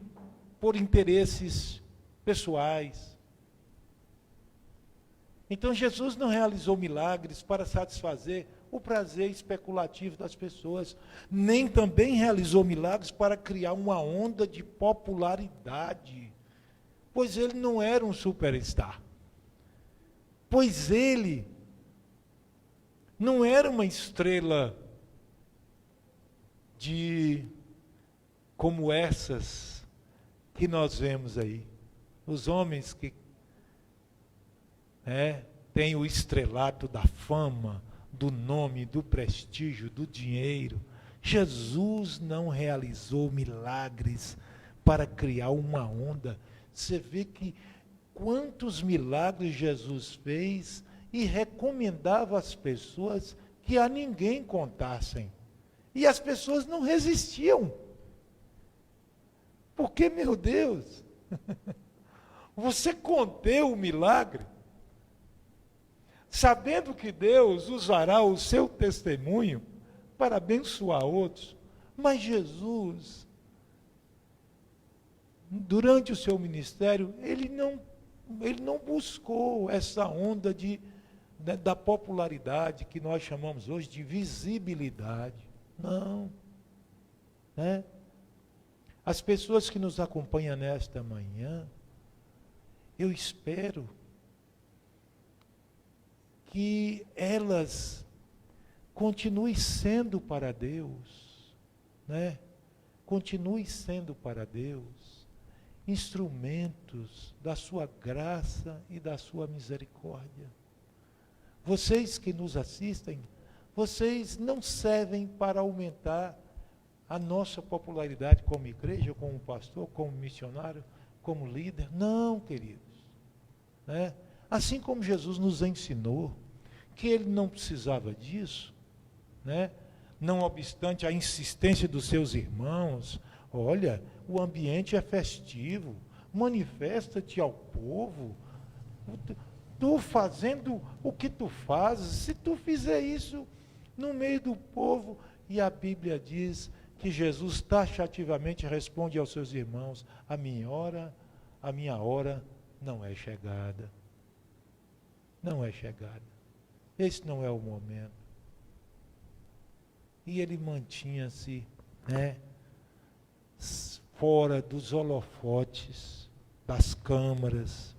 [SPEAKER 3] por interesses pessoais. Então Jesus não realizou milagres para satisfazer o prazer especulativo das pessoas, nem também realizou milagres para criar uma onda de popularidade, pois ele não era um superstar. Pois ele não era uma estrela como essas que nós vemos aí. Os homens que têm o estrelato da fama, do nome, do prestígio, do dinheiro. Jesus não realizou milagres para criar uma onda. Você vê que quantos milagres Jesus fez e recomendava às pessoas que a ninguém contassem. E as pessoas não resistiam. Porque, meu Deus, você conteu o milagre, sabendo que Deus usará o seu testemunho para abençoar outros. Mas Jesus, durante o seu ministério, ele não buscou essa onda da popularidade que nós chamamos hoje de visibilidade. Não. As pessoas que nos acompanham nesta manhã, eu espero que elas continuem sendo para Deus, Continue sendo para Deus instrumentos da sua graça e da sua misericórdia. Vocês que nos assistem, vocês não servem para aumentar a nossa popularidade como igreja, como pastor, como missionário, como líder. Não, queridos. Assim como Jesus nos ensinou que ele não precisava disso, não obstante a insistência dos seus irmãos, olha, o ambiente é festivo, manifesta-te ao povo, tu fazendo o que tu fazes, se tu fizer isso no meio do povo, e a Bíblia diz que Jesus taxativamente responde aos seus irmãos, a minha hora não é chegada. Não é chegada. Esse não é o momento. E ele mantinha-se, fora dos holofotes, das câmaras,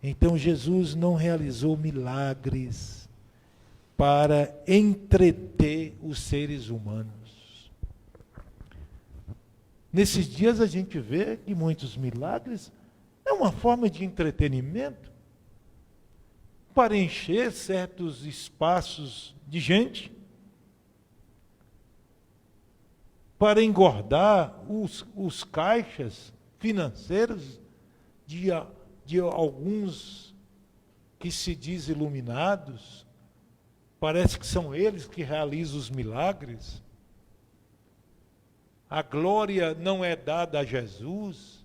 [SPEAKER 3] Então Jesus não realizou milagres para entreter os seres humanos. Nesses dias a gente vê que muitos milagres é uma forma de entretenimento para encher certos espaços de gente, para engordar os caixas financeiros de alguns que se dizem iluminados. Parece que são eles que realizam os milagres. A glória não é dada a Jesus,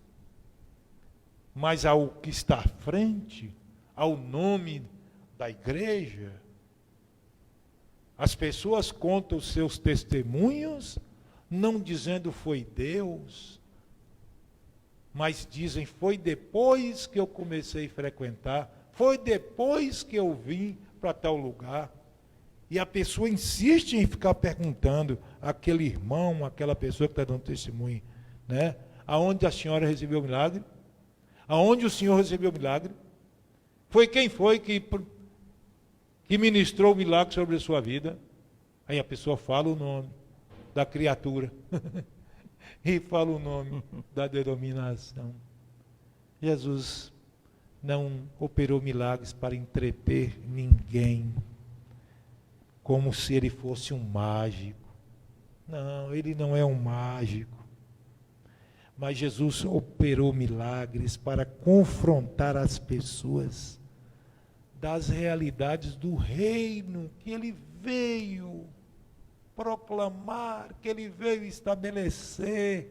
[SPEAKER 3] mas ao que está à frente, ao nome da igreja. As pessoas contam os seus testemunhos, não dizendo foi Deus, mas dizem foi depois que eu comecei a frequentar, foi depois que eu vim para tal lugar. E a pessoa insiste em ficar perguntando àquele irmão, àquela pessoa que está dando testemunho, aonde a senhora recebeu o milagre? Aonde o senhor recebeu o milagre? Quem foi que ministrou o milagre sobre a sua vida? Aí a pessoa fala o nome da criatura e fala o nome da denominação. Jesus não operou milagres para entreter ninguém, como se ele fosse um mágico. Não, ele não é um mágico. Mas Jesus operou milagres para confrontar as pessoas das realidades do reino que ele veio proclamar, que ele veio estabelecer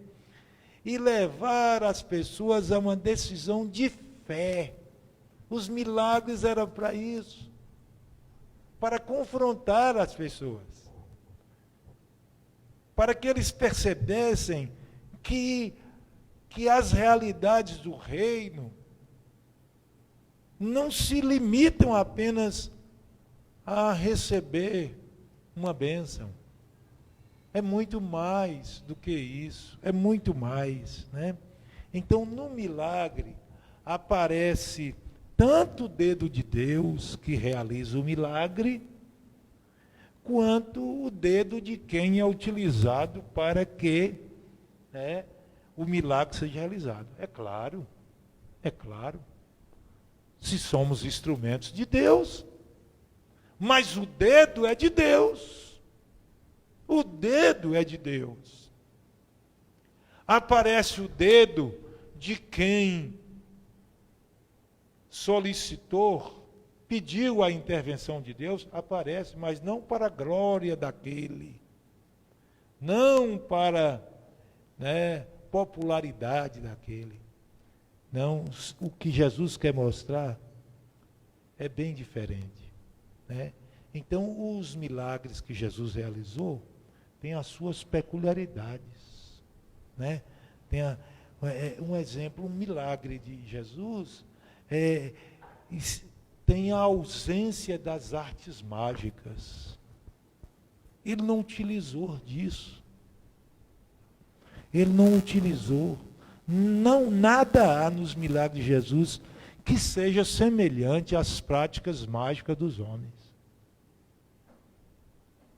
[SPEAKER 3] e levar as pessoas a uma decisão de fé. Os milagres eram para isso, para confrontar as pessoas, para que eles percebessem que as realidades do reino não se limitam apenas a receber uma bênção. É muito mais do que isso, é muito mais, né? Então, no milagre, aparece tanto o dedo de Deus que realiza o milagre, quanto o dedo de quem é utilizado para que, né, o milagre seja realizado. É claro. Se somos instrumentos de Deus, mas o dedo é de Deus. O dedo é de Deus. Aparece o dedo de quem solicitou, pediu a intervenção de Deus, aparece, mas não para a glória daquele, não para, né, popularidade daquele. Não, o que Jesus quer mostrar é bem diferente, né? Então, os milagres que Jesus realizou têm as suas peculiaridades, né? Um exemplo, um milagre de Jesus tem a ausência das artes mágicas. Ele não utilizou disso. Ele não utilizou. Nada há nos milagres de Jesus que seja semelhante às práticas mágicas dos homens.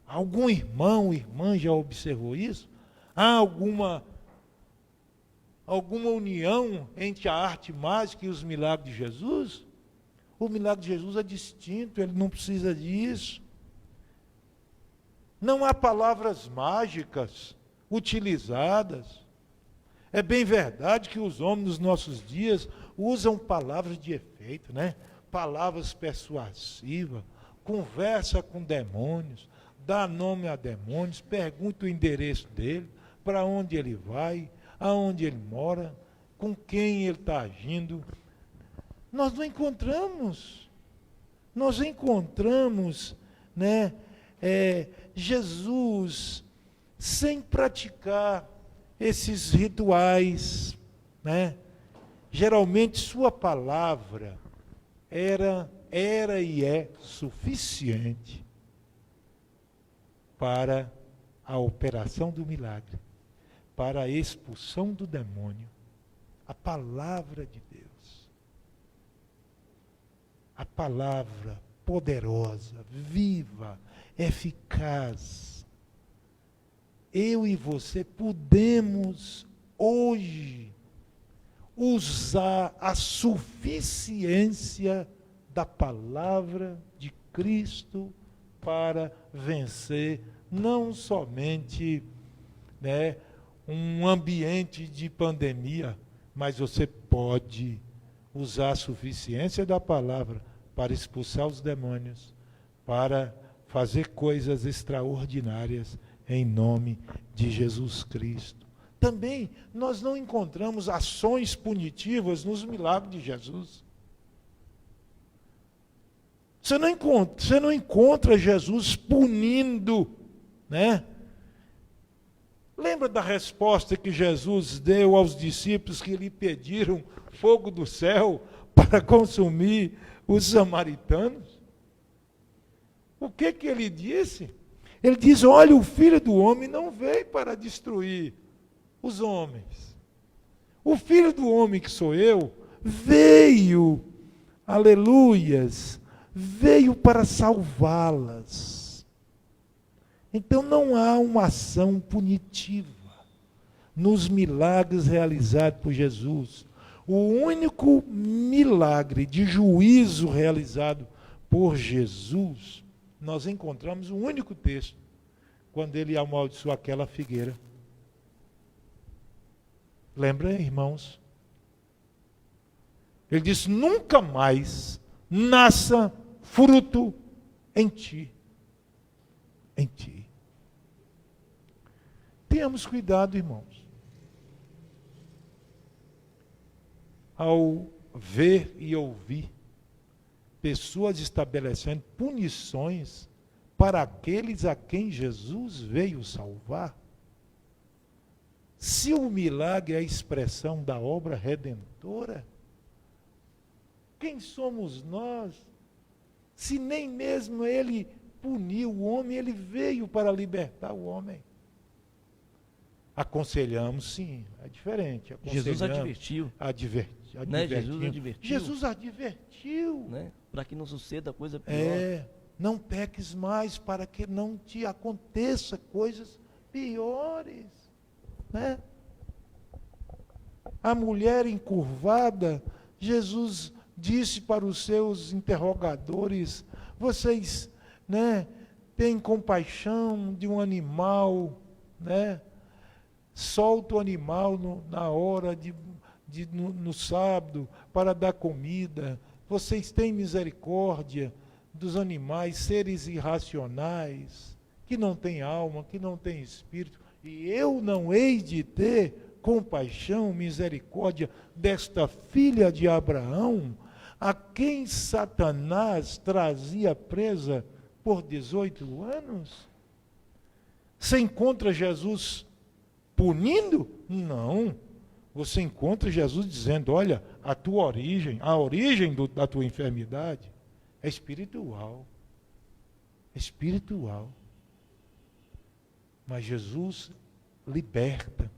[SPEAKER 3] Algum irmão, irmã já observou isso? Há alguma união entre a arte mágica e os milagres de Jesus? O milagre de Jesus é distinto, ele não precisa disso. Não há palavras mágicas utilizadas. É bem verdade que os homens nos nossos dias usam palavras de efeito, né? Palavras persuasivas, conversa com demônios, dá nome a demônios, pergunta o endereço dele, para onde ele vai, aonde ele mora, com quem ele está agindo. Nós não encontramos. Nós encontramos, né, Jesus sem praticar esses rituais, né? Geralmente sua palavra era e é suficiente para a operação do milagre, para a expulsão do demônio. A palavra de Deus. A palavra poderosa, viva, eficaz. Eu e você podemos hoje usar a suficiência da palavra de Cristo para vencer não somente, né, um ambiente de pandemia, mas você pode usar a suficiência da palavra para expulsar os demônios, para fazer coisas extraordinárias em nome de Jesus Cristo. Também nós não encontramos ações punitivas nos milagres de Jesus. Você não encontra Jesus punindo, né? Lembra da resposta que Jesus deu aos discípulos que lhe pediram fogo do céu para consumir os samaritanos? O que ele disse? Ele diz: olha, o Filho do Homem não veio para destruir os homens. O Filho do Homem, que sou eu, veio, aleluias, veio para salvá-las. Então não há uma ação punitiva nos milagres realizados por Jesus. O único milagre de juízo realizado por Jesus, nós encontramos um único texto, quando ele amaldiçoou aquela figueira. Lembra, irmãos? Ele disse: nunca mais nasça fruto em ti. Em ti. Tenhamos cuidado, irmãos. Ao ver e ouvir pessoas estabelecendo punições para aqueles a quem Jesus veio salvar, se o milagre é a expressão da obra redentora, quem somos nós? Se nem mesmo ele puniu o homem, ele veio para libertar o homem. Aconselhamos, sim, é diferente.
[SPEAKER 4] Jesus advertiu.
[SPEAKER 3] Né?
[SPEAKER 4] Jesus advertiu.
[SPEAKER 3] Jesus advertiu.
[SPEAKER 4] Né? Para que não suceda coisa pior.
[SPEAKER 3] Não peques mais para que não te aconteça coisas piores. Né? A mulher encurvada, Jesus disse para os seus interrogadores: vocês, né, têm compaixão de um animal, né? Solta o animal na hora no sábado para dar comida. Vocês têm misericórdia dos animais, seres irracionais, que não têm alma, que não têm espírito. E eu não hei de ter compaixão, misericórdia desta filha de Abraão, a quem Satanás trazia presa por 18 anos? Você encontra Jesus punindo? Não. Você encontra Jesus dizendo: olha, a tua origem, a origem da tua enfermidade é espiritual. Espiritual. Mas Jesus liberta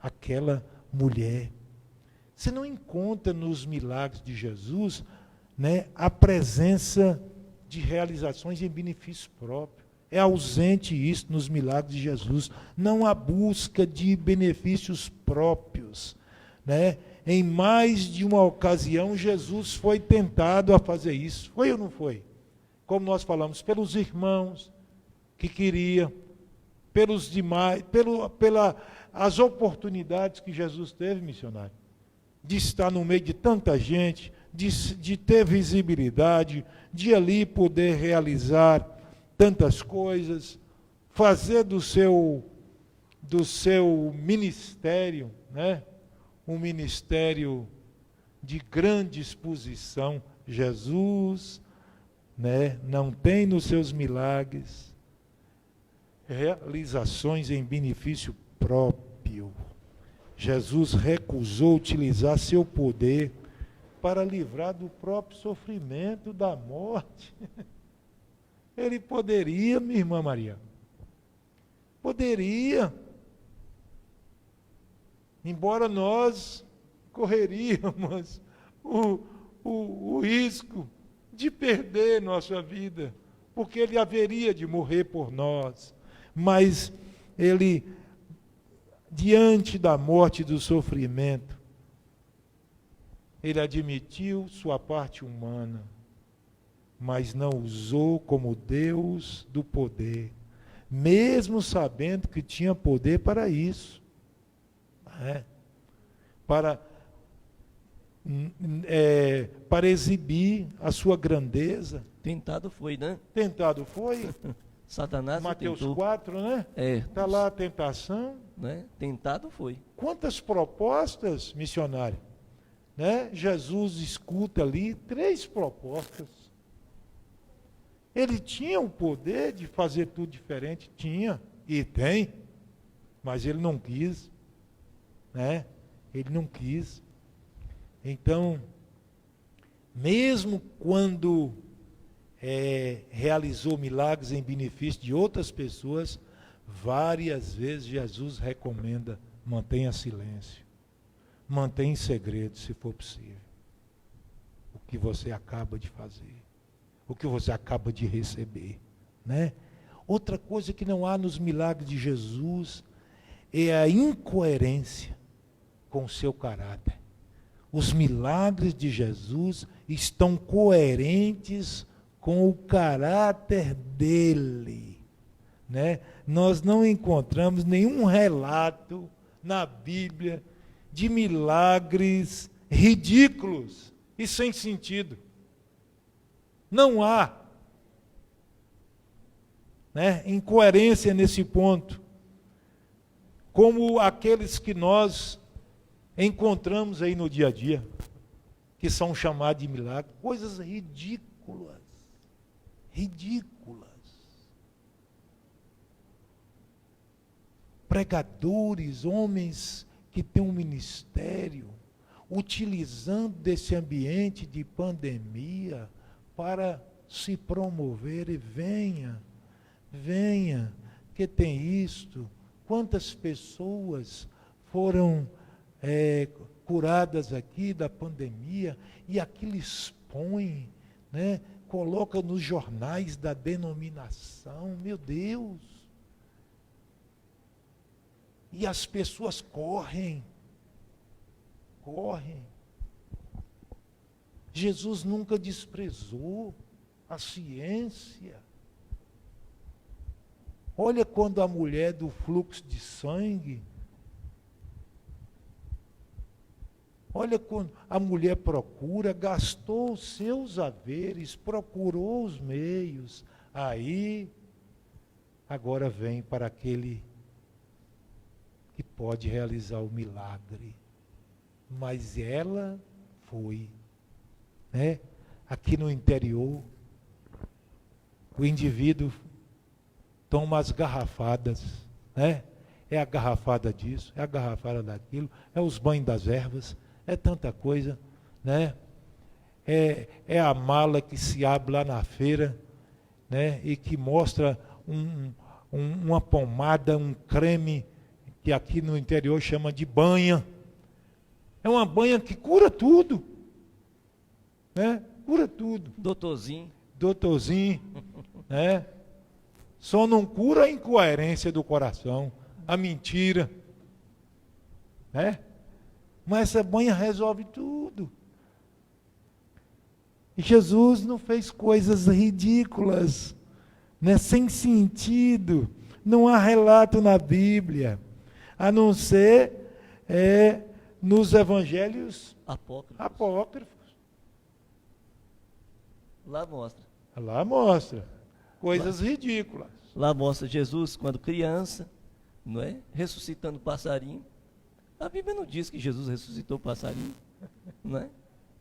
[SPEAKER 3] aquela mulher. Você não encontra nos milagres de Jesus, né, a presença de realizações em benefício próprio. É ausente isso nos milagres de Jesus. Não há busca de benefícios próprios. Né? Em mais de uma ocasião, Jesus foi tentado a fazer isso. Foi ou não foi? Como nós falamos, pelos irmãos que queriam, pelos demais, as oportunidades que Jesus teve, missionário, de estar no meio de tanta gente, de ter visibilidade, de ali poder realizar tantas coisas, fazer do seu ministério, né, um ministério de grande exposição. Jesus, né, não tem nos seus milagres realizações em benefício próprio. Jesus recusou utilizar seu poder para livrar do próprio sofrimento da morte. Ele poderia, minha irmã Maria, poderia, embora nós correríamos o risco de perder nossa vida, porque ele haveria de morrer por nós, mas ele, diante da morte e do sofrimento, ele admitiu sua parte humana, mas não usou como Deus do poder, mesmo sabendo que tinha poder para isso, né? para exibir a sua grandeza.
[SPEAKER 4] Tentado foi, né?
[SPEAKER 3] Tentado foi.
[SPEAKER 4] Satanás
[SPEAKER 3] Mateus
[SPEAKER 4] tentou.
[SPEAKER 3] 4, né? Está lá a tentação.
[SPEAKER 4] Né? Tentado foi.
[SPEAKER 3] Quantas propostas, missionário? Né? Jesus escuta ali 3 propostas. Ele tinha o poder de fazer tudo diferente? Tinha, e tem, mas ele não quis. Né? Ele não quis. Então, mesmo quando realizou milagres em benefício de outras pessoas, várias vezes Jesus recomenda: mantenha silêncio, mantenha em segredo, se for possível, o que você acaba de fazer, o que você acaba de receber, né? Outra coisa que não há nos milagres de Jesus é a incoerência com o seu caráter. Os milagres de Jesus estão coerentes com o caráter dele, né? Nós não encontramos nenhum relato na Bíblia de milagres ridículos e sem sentido. Não há, né, incoerência nesse ponto, como aqueles que nós encontramos aí no dia a dia, que são chamados de milagres, coisas ridículas, ridículas. Pregadores, homens que têm um ministério, utilizando desse ambiente de pandemia para se promover, e venha, que tem isto. Quantas pessoas foram curadas aqui da pandemia, e aquilo expõe, né? Coloca nos jornais da denominação, meu Deus. E as pessoas correm. Jesus nunca desprezou a ciência. Olha quando a mulher do fluxo de sangue, olha quando a mulher procura, gastou os seus haveres, procurou os meios, aí, agora vem para aquele que pode realizar o milagre. Mas ela foi, né? Aqui no interior, o indivíduo toma as garrafadas, né? É a garrafada disso, é a garrafada daquilo, é os banhos das ervas, é tanta coisa, né? É a mala que se abre lá na feira, né? E que mostra uma pomada, um creme, que aqui no interior chama de banha. É uma banha que cura tudo, né? Cura tudo. Doutorzinho, né? Só não cura a incoerência do coração, a mentira, né? Mas essa banha resolve tudo. E Jesus não fez coisas ridículas, né? Sem sentido. Não há relato na Bíblia, a não ser nos evangelhos apócrifos. Lá mostra coisas ridículas.
[SPEAKER 4] Lá mostra Jesus quando criança, não é? Ressuscitando passarinho. A Bíblia não diz que Jesus ressuscitou passarinho, não é?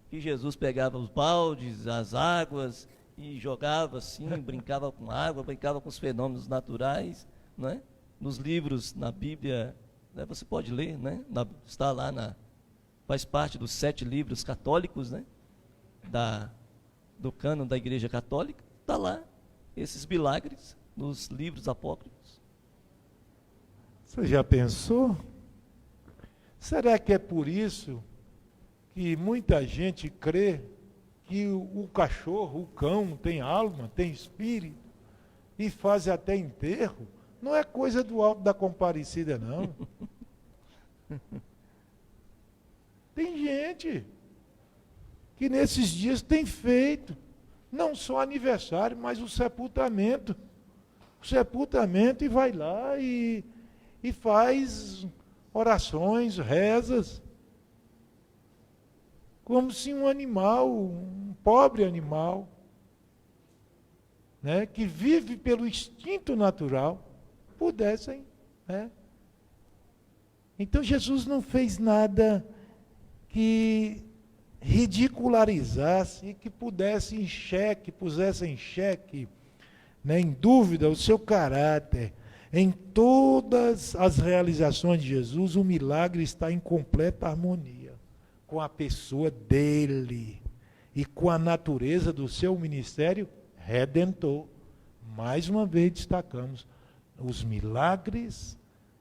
[SPEAKER 4] Que Jesus pegava os baldes, as águas e jogava assim, brincava com água, brincava com os fenômenos naturais, não é? Nos livros, na Bíblia, né, você pode ler, né? Está lá, faz parte dos 7 livros católicos, né? Do cânon da Igreja Católica, está lá esses milagres nos livros apócrifos.
[SPEAKER 3] Você já pensou? Será que é por isso que muita gente crê que o cachorro, o cão, tem alma, tem espírito, e faz até enterro? Não é coisa do Alto da Comparecida, não. Tem gente que nesses dias tem feito, não só aniversário, mas o sepultamento. O sepultamento, e vai lá e faz orações, rezas, como se um animal, um pobre animal, né, que vive pelo instinto natural, pudessem, né? Então Jesus não fez nada que ridicularizasse e que pusesse em xeque, né, em dúvida o seu caráter. Em todas as realizações de Jesus, o milagre está em completa harmonia com a pessoa dele e com a natureza do seu ministério redentor. Mais uma vez destacamos, os milagres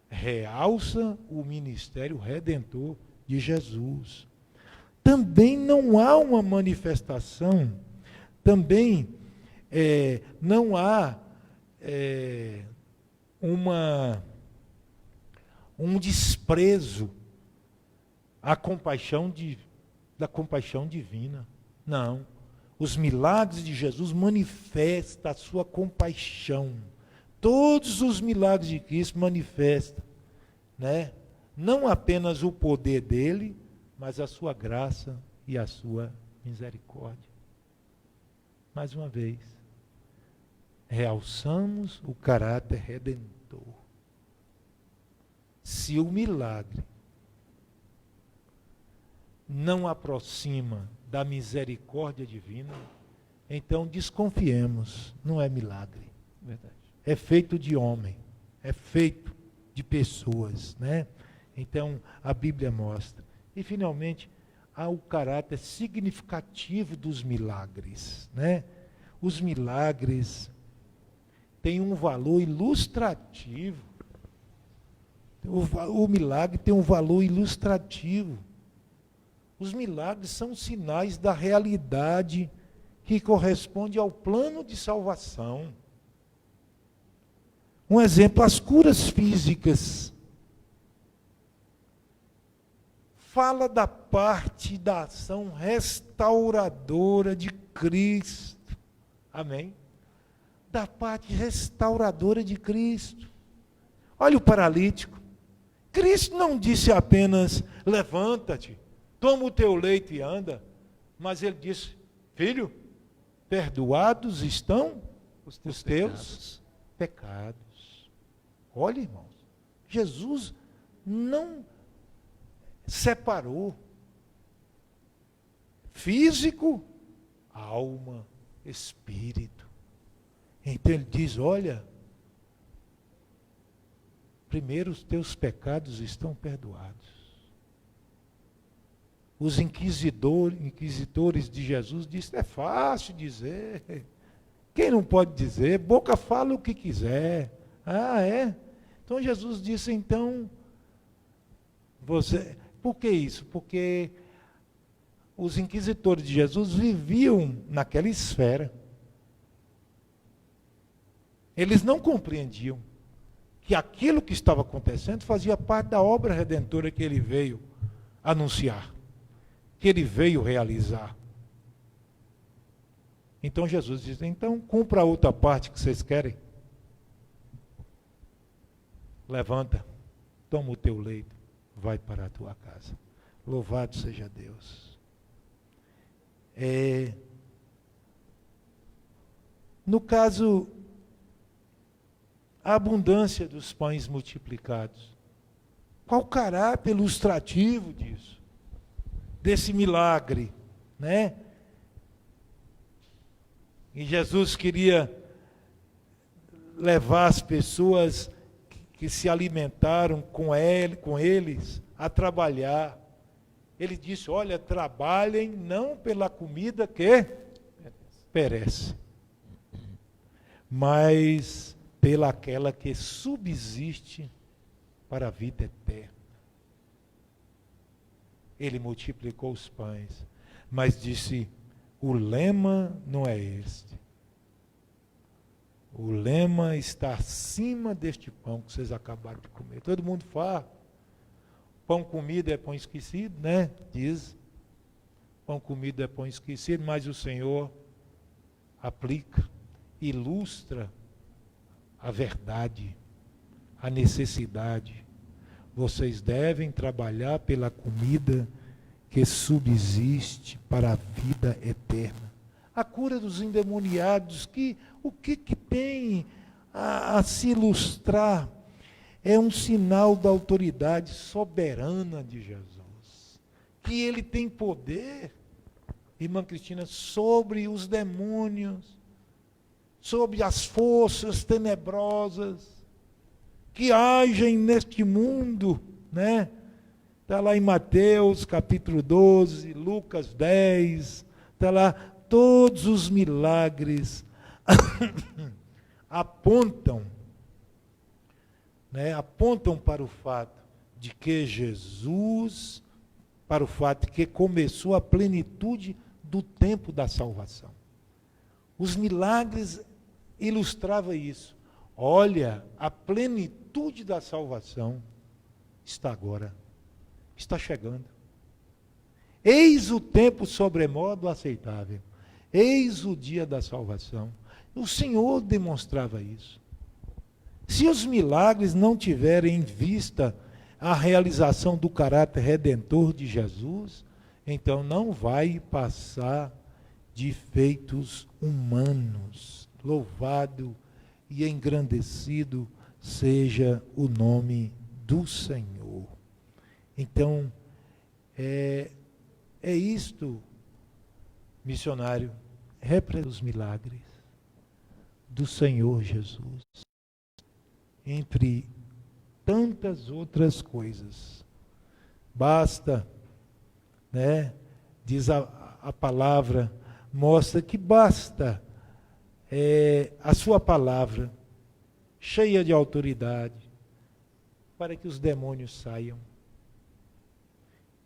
[SPEAKER 3] realçam o ministério redentor de Jesus. Também não há uma manifestação, não há um desprezo à compaixão da compaixão divina. Não. Os milagres de Jesus manifestam a sua compaixão. Todos os milagres de Cristo manifestam, né? Não apenas o poder dele, mas a sua graça e a sua misericórdia. Mais uma vez, realçamos o caráter redentor. Se o milagre não aproxima da misericórdia divina, então desconfiemos, não é milagre.
[SPEAKER 4] Verdade.
[SPEAKER 3] É feito de homem, é feito de pessoas, né? Então, a Bíblia mostra. E, finalmente, há o caráter significativo dos milagres, né? Os milagres têm um valor ilustrativo. O milagre tem um valor ilustrativo. Os milagres são sinais da realidade que corresponde ao plano de salvação. Um exemplo, as curas físicas. Fala da parte da ação restauradora de Cristo. Amém? Da parte restauradora de Cristo. Olha o paralítico. Cristo não disse apenas, levanta-te, toma o teu leito e anda. Mas ele disse, filho, perdoados estão os teus pecados. Olha, irmãos, Jesus não separou físico, alma, espírito. Então ele diz, olha, primeiro os teus pecados estão perdoados. Os inquisidores de Jesus disseram, é fácil dizer. Quem não pode dizer? Boca fala o que quiser. Ah, é? Então Jesus disse, então, você... Por que isso? Porque os inquisitores de Jesus viviam naquela esfera. Eles não compreendiam que aquilo que estava acontecendo fazia parte da obra redentora que ele veio anunciar, que ele veio realizar. Então Jesus diz, então cumpra a outra parte que vocês querem. Levanta, toma o teu leito, vai para a tua casa. Louvado seja Deus. No caso, a abundância dos pães multiplicados. Qual o caráter ilustrativo disso? Desse milagre, né? E Jesus queria levar as pessoas que se alimentaram com eles a trabalhar. Ele disse, olha, trabalhem não pela comida que perece, mas pelaquela que subsiste para a vida eterna. Ele multiplicou os pães, mas disse, o lema não é este. O lema está acima deste pão que vocês acabaram de comer. Todo mundo fala, pão comido é pão esquecido, né? Diz, pão comido é pão esquecido, mas o Senhor aplica, ilustra a verdade, a necessidade. Vocês devem trabalhar pela comida que subsiste para a vida eterna. A cura dos endemoniados, o que tem a se ilustrar? É um sinal da autoridade soberana de Jesus. Que ele tem poder, irmã Cristina, sobre os demônios, sobre as forças tenebrosas que agem neste mundo, né? Está lá em Mateus capítulo 12, Lucas 10, está lá, todos os milagres apontam, né? Apontam para o fato de que Jesus, para o fato de que começou a plenitude do tempo da salvação. Os milagres ilustravam isso. Olha, a plenitude da salvação está agora, está chegando. Eis o tempo sobremodo aceitável. Eis o dia da salvação. O Senhor demonstrava isso. Se os milagres não tiverem em vista a realização do caráter redentor de Jesus, então não vai passar de feitos humanos. Louvado e engrandecido seja o nome do Senhor. Então, é isto, missionário, os milagres do Senhor Jesus, entre tantas outras coisas. Basta, né, diz a palavra, mostra que basta a sua palavra, cheia de autoridade, para que os demônios saiam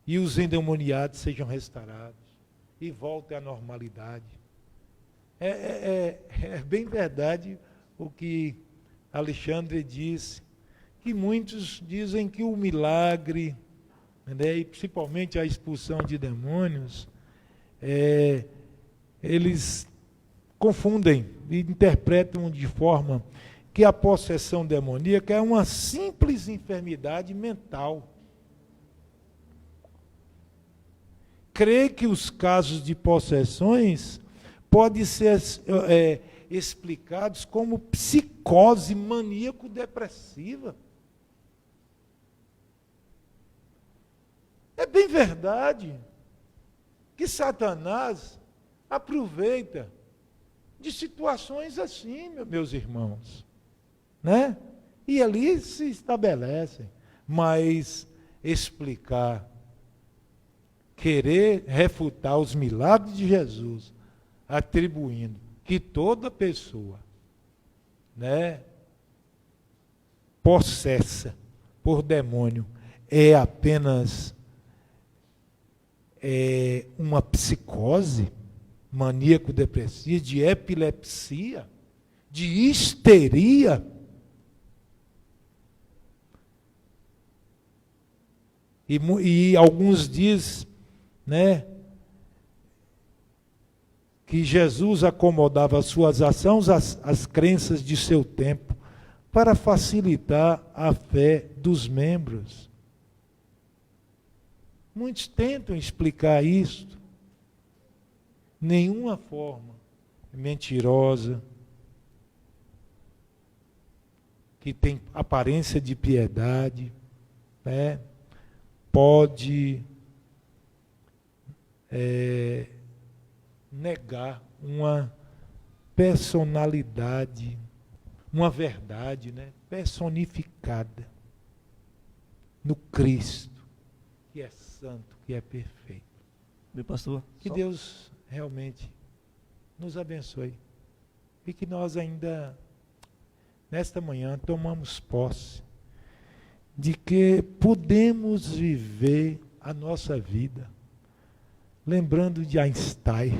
[SPEAKER 3] e os endemoniados sejam restaurados e voltem à normalidade. É bem verdade o que Alexandre disse, que muitos dizem que o milagre, né, e principalmente a expulsão de demônios, eles confundem e interpretam de forma que a possessão demoníaca é uma simples enfermidade mental. Crê que os casos de possessões podem ser explicados como psicose maníaco-depressiva. É bem verdade que Satanás aproveita de situações assim, meus irmãos, né? E ali se estabelecem, mas explicar, querer refutar os milagres de Jesus, atribuindo que toda pessoa, né, possessa por demônio é apenas uma psicose maníaco-depressiva, de epilepsia, de histeria. E alguns dizem, né, que Jesus acomodava as suas ações às crenças de seu tempo para facilitar a fé dos membros. Muitos tentam explicar isto. Nenhuma forma mentirosa, que tem aparência de piedade, né, pode negar uma personalidade, uma verdade, né, personificada no Cristo, que é santo, que é perfeito.
[SPEAKER 4] Meu pastor,
[SPEAKER 3] que Deus realmente nos abençoe e que nós ainda, nesta manhã, tomamos posse de que podemos viver a nossa vida, lembrando de Einstein,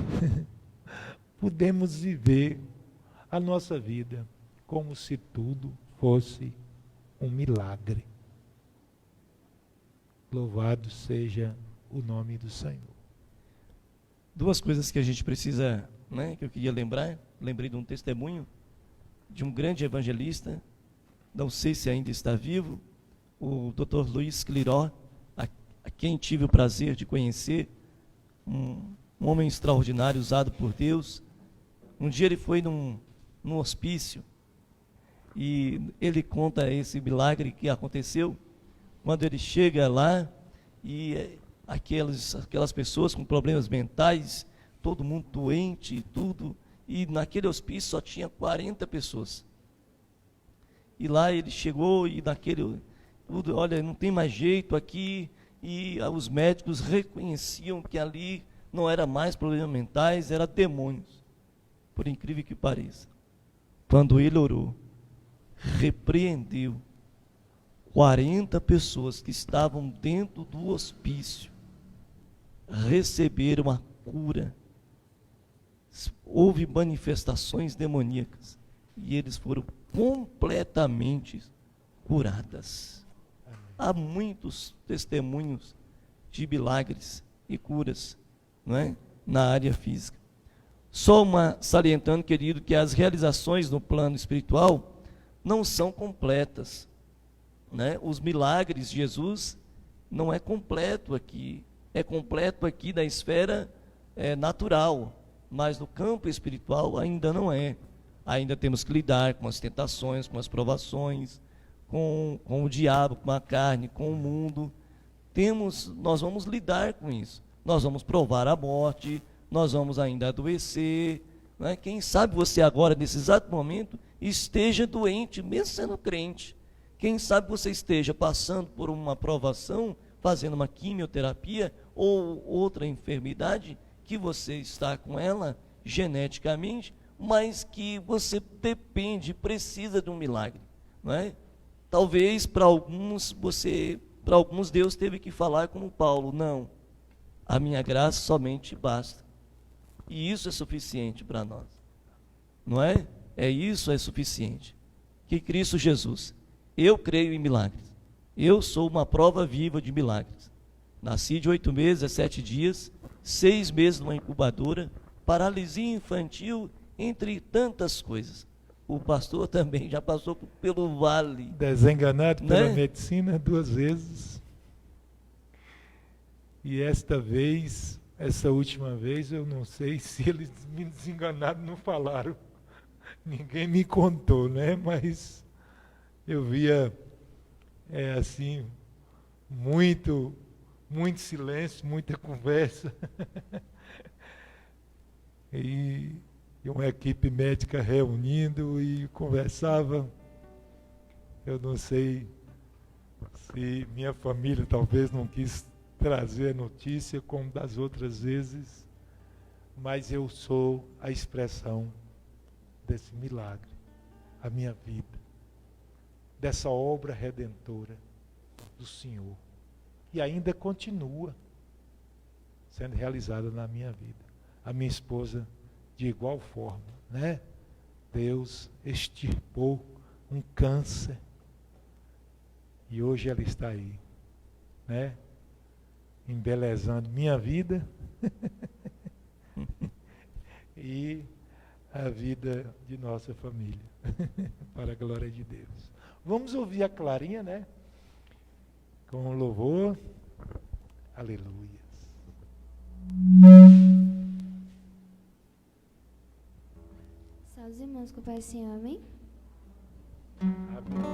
[SPEAKER 3] podemos viver a nossa vida como se tudo fosse um milagre. Louvado seja o nome do Senhor.
[SPEAKER 4] Duas coisas que a gente precisa, né, que eu queria lembrar. Lembrei de um testemunho de um grande evangelista, não sei se ainda está vivo, o Dr. Luiz Cliró, a quem tive o prazer de conhecer, um homem extraordinário, usado por Deus. Um dia ele foi num hospício e ele conta esse milagre que aconteceu quando ele chega lá e aquelas pessoas com problemas mentais, todo mundo doente e tudo, e naquele hospício só tinha 40 pessoas. E lá ele chegou e tudo, olha, não tem mais jeito aqui, e os médicos reconheciam que ali não era mais problemas mentais, era demônios, por incrível que pareça. Quando ele orou, repreendeu 40 pessoas que estavam dentro do hospício, receberam a cura. Houve manifestações demoníacas e eles foram completamente curadas. Há muitos testemunhos de milagres e curas, não é? Na área física. Só salientando, querido, que as realizações no plano espiritual não são completas, né? Os milagres de Jesus não é completo aqui, é completo aqui na esfera natural, mas no campo espiritual ainda não é. Ainda temos que lidar com as tentações, com as provações, com o diabo, com a carne, com o mundo. Nós vamos lidar com isso. Nós vamos provar a morte, nós vamos ainda adoecer, né? Quem sabe você agora, nesse exato momento, esteja doente, mesmo sendo crente. Quem sabe você esteja passando por uma provação, fazendo uma quimioterapia ou outra enfermidade que você está com ela geneticamente, mas que você depende, precisa de um milagre, não é? Talvez para alguns Deus teve que falar como Paulo: não, a minha graça somente basta. E isso é suficiente para nós, não é? Isso é suficiente. Que Cristo Jesus, eu creio em milagres. Eu sou uma prova viva de milagres. Nasci de 8 meses a 7 dias, 6 meses numa incubadora, paralisia infantil, entre tantas coisas. O pastor também já passou pelo vale.
[SPEAKER 3] Desenganado pela
[SPEAKER 4] né?
[SPEAKER 3] medicina 2 vezes. E essa última vez, eu não sei se eles me desenganaram, não falaram. Ninguém me contou, né? Mas eu via, assim, muito silêncio, muita conversa. E uma equipe médica reunindo e conversava. Eu não sei se minha família talvez não quis trazer a notícia como das outras vezes, mas eu sou a expressão desse milagre, a minha vida, dessa obra redentora do Senhor, e ainda continua sendo realizada na minha vida. A minha esposa, de igual forma, né? Deus extirpou um câncer e hoje ela está aí, né? Embelezando minha vida e a vida de nossa família, para a glória de Deus. Vamos ouvir a Clarinha, né? Com louvor. Aleluia.
[SPEAKER 2] Salve os irmãos com o Pai Senhor, amém?
[SPEAKER 3] Amém.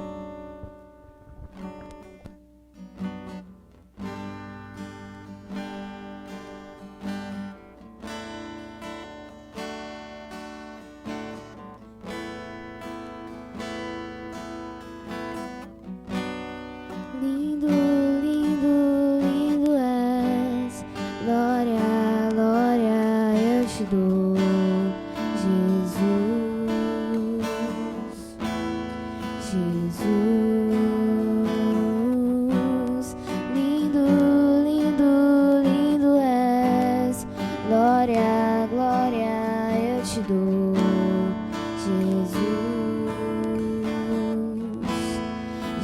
[SPEAKER 2] Lindo, lindo, lindo és, glória, glória eu te dou, Jesus, Jesus. Lindo, lindo, lindo és, glória, glória eu te dou, Jesus,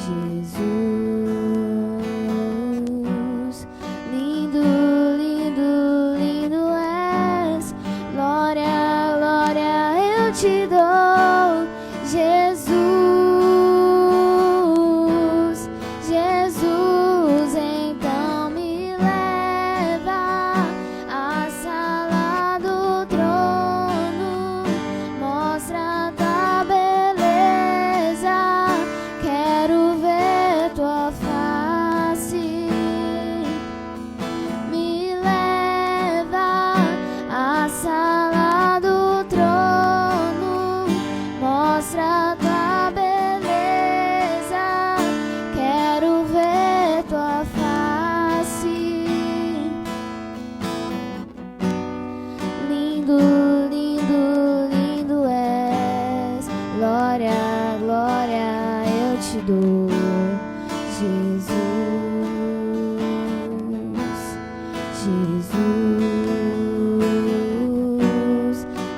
[SPEAKER 2] Jesus. Lindo, lindo, lindo és, glória, glória eu te dou, Jesus, Jesus. Então me leva à sala do trono, mostra tua beleza, quero ver tua face. Me leva à sala do trono, mostra tua beleza, quero ver tua face. Lindo, lindo, lindo és, glória, glória eu te dou, Jesus, Jesus.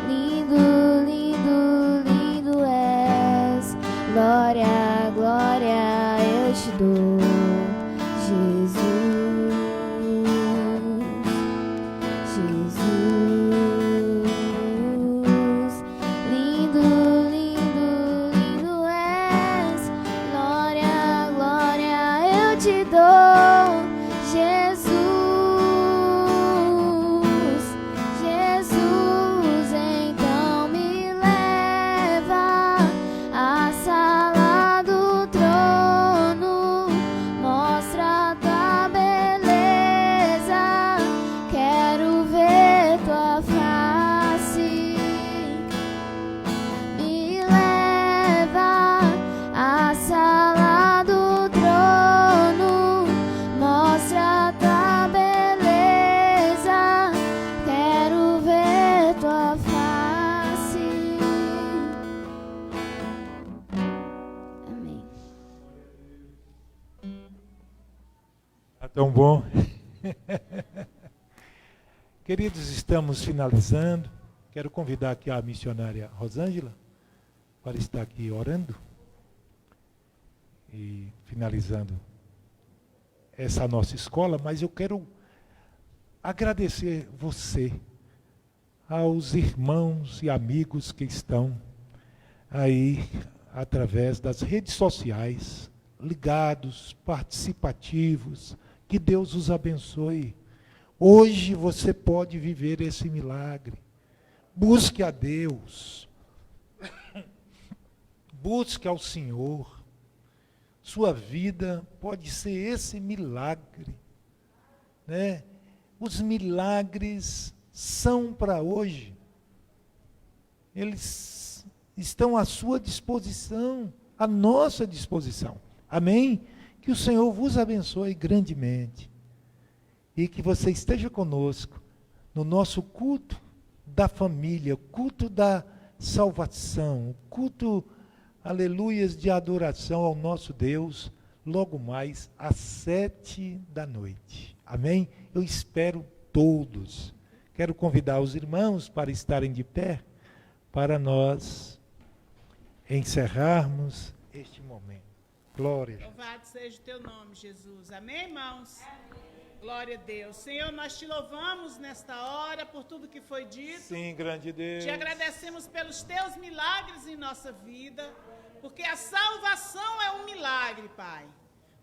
[SPEAKER 2] Lindo, lindo, lindo és, glória, glória eu te dou, Jesus,
[SPEAKER 3] Tá tão bom. Queridos, estamos finalizando. Quero convidar aqui a missionária Rosângela para estar aqui orando e finalizando essa nossa escola, mas eu quero agradecer você, aos irmãos e amigos que estão aí através das redes sociais, ligados, participativos. Que Deus os abençoe. Hoje você pode viver esse milagre. Busque a Deus. Busque ao Senhor. Sua vida pode ser esse milagre, né? Os milagres são para hoje. Eles estão à sua disposição, à nossa disposição. Amém? Que o Senhor vos abençoe grandemente. E que você esteja conosco no nosso culto da família, culto da salvação, culto, aleluias, de adoração ao nosso Deus, logo mais às 19h. Amém? Eu espero todos. Quero convidar os irmãos para estarem de pé, para nós encerrarmos este momento. Glória a Deus.
[SPEAKER 5] Louvado seja o teu nome, Jesus. Amém, irmãos? Glória a Deus. Senhor, nós te louvamos nesta hora por tudo que foi dito.
[SPEAKER 3] Sim, grande Deus.
[SPEAKER 5] Te agradecemos pelos teus milagres em nossa vida, porque a salvação é um milagre, Pai.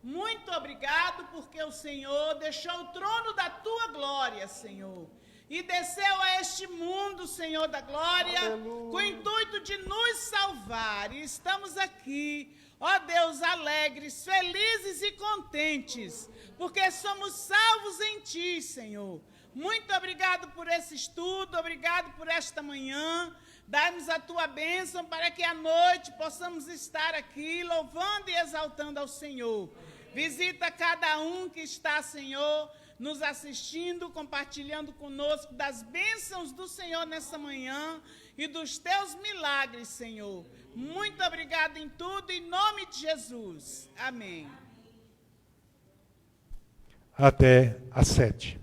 [SPEAKER 5] Muito obrigado, porque o Senhor deixou o trono da tua glória, Senhor, e desceu a este mundo, Senhor da glória, aleluia, com o intuito de nos salvar. E estamos aqui, ó Deus, alegres, felizes e contentes, porque somos salvos em Ti, Senhor. Muito obrigado por esse estudo, obrigado por esta manhã. Dá-nos a Tua bênção para que à noite possamos estar aqui louvando e exaltando ao Senhor. Visita cada um que está, Senhor, nos assistindo, compartilhando conosco das bênçãos do Senhor nessa manhã e dos Teus milagres, Senhor. Muito obrigado em tudo, em nome de Jesus. Amém.
[SPEAKER 3] Até às 7h.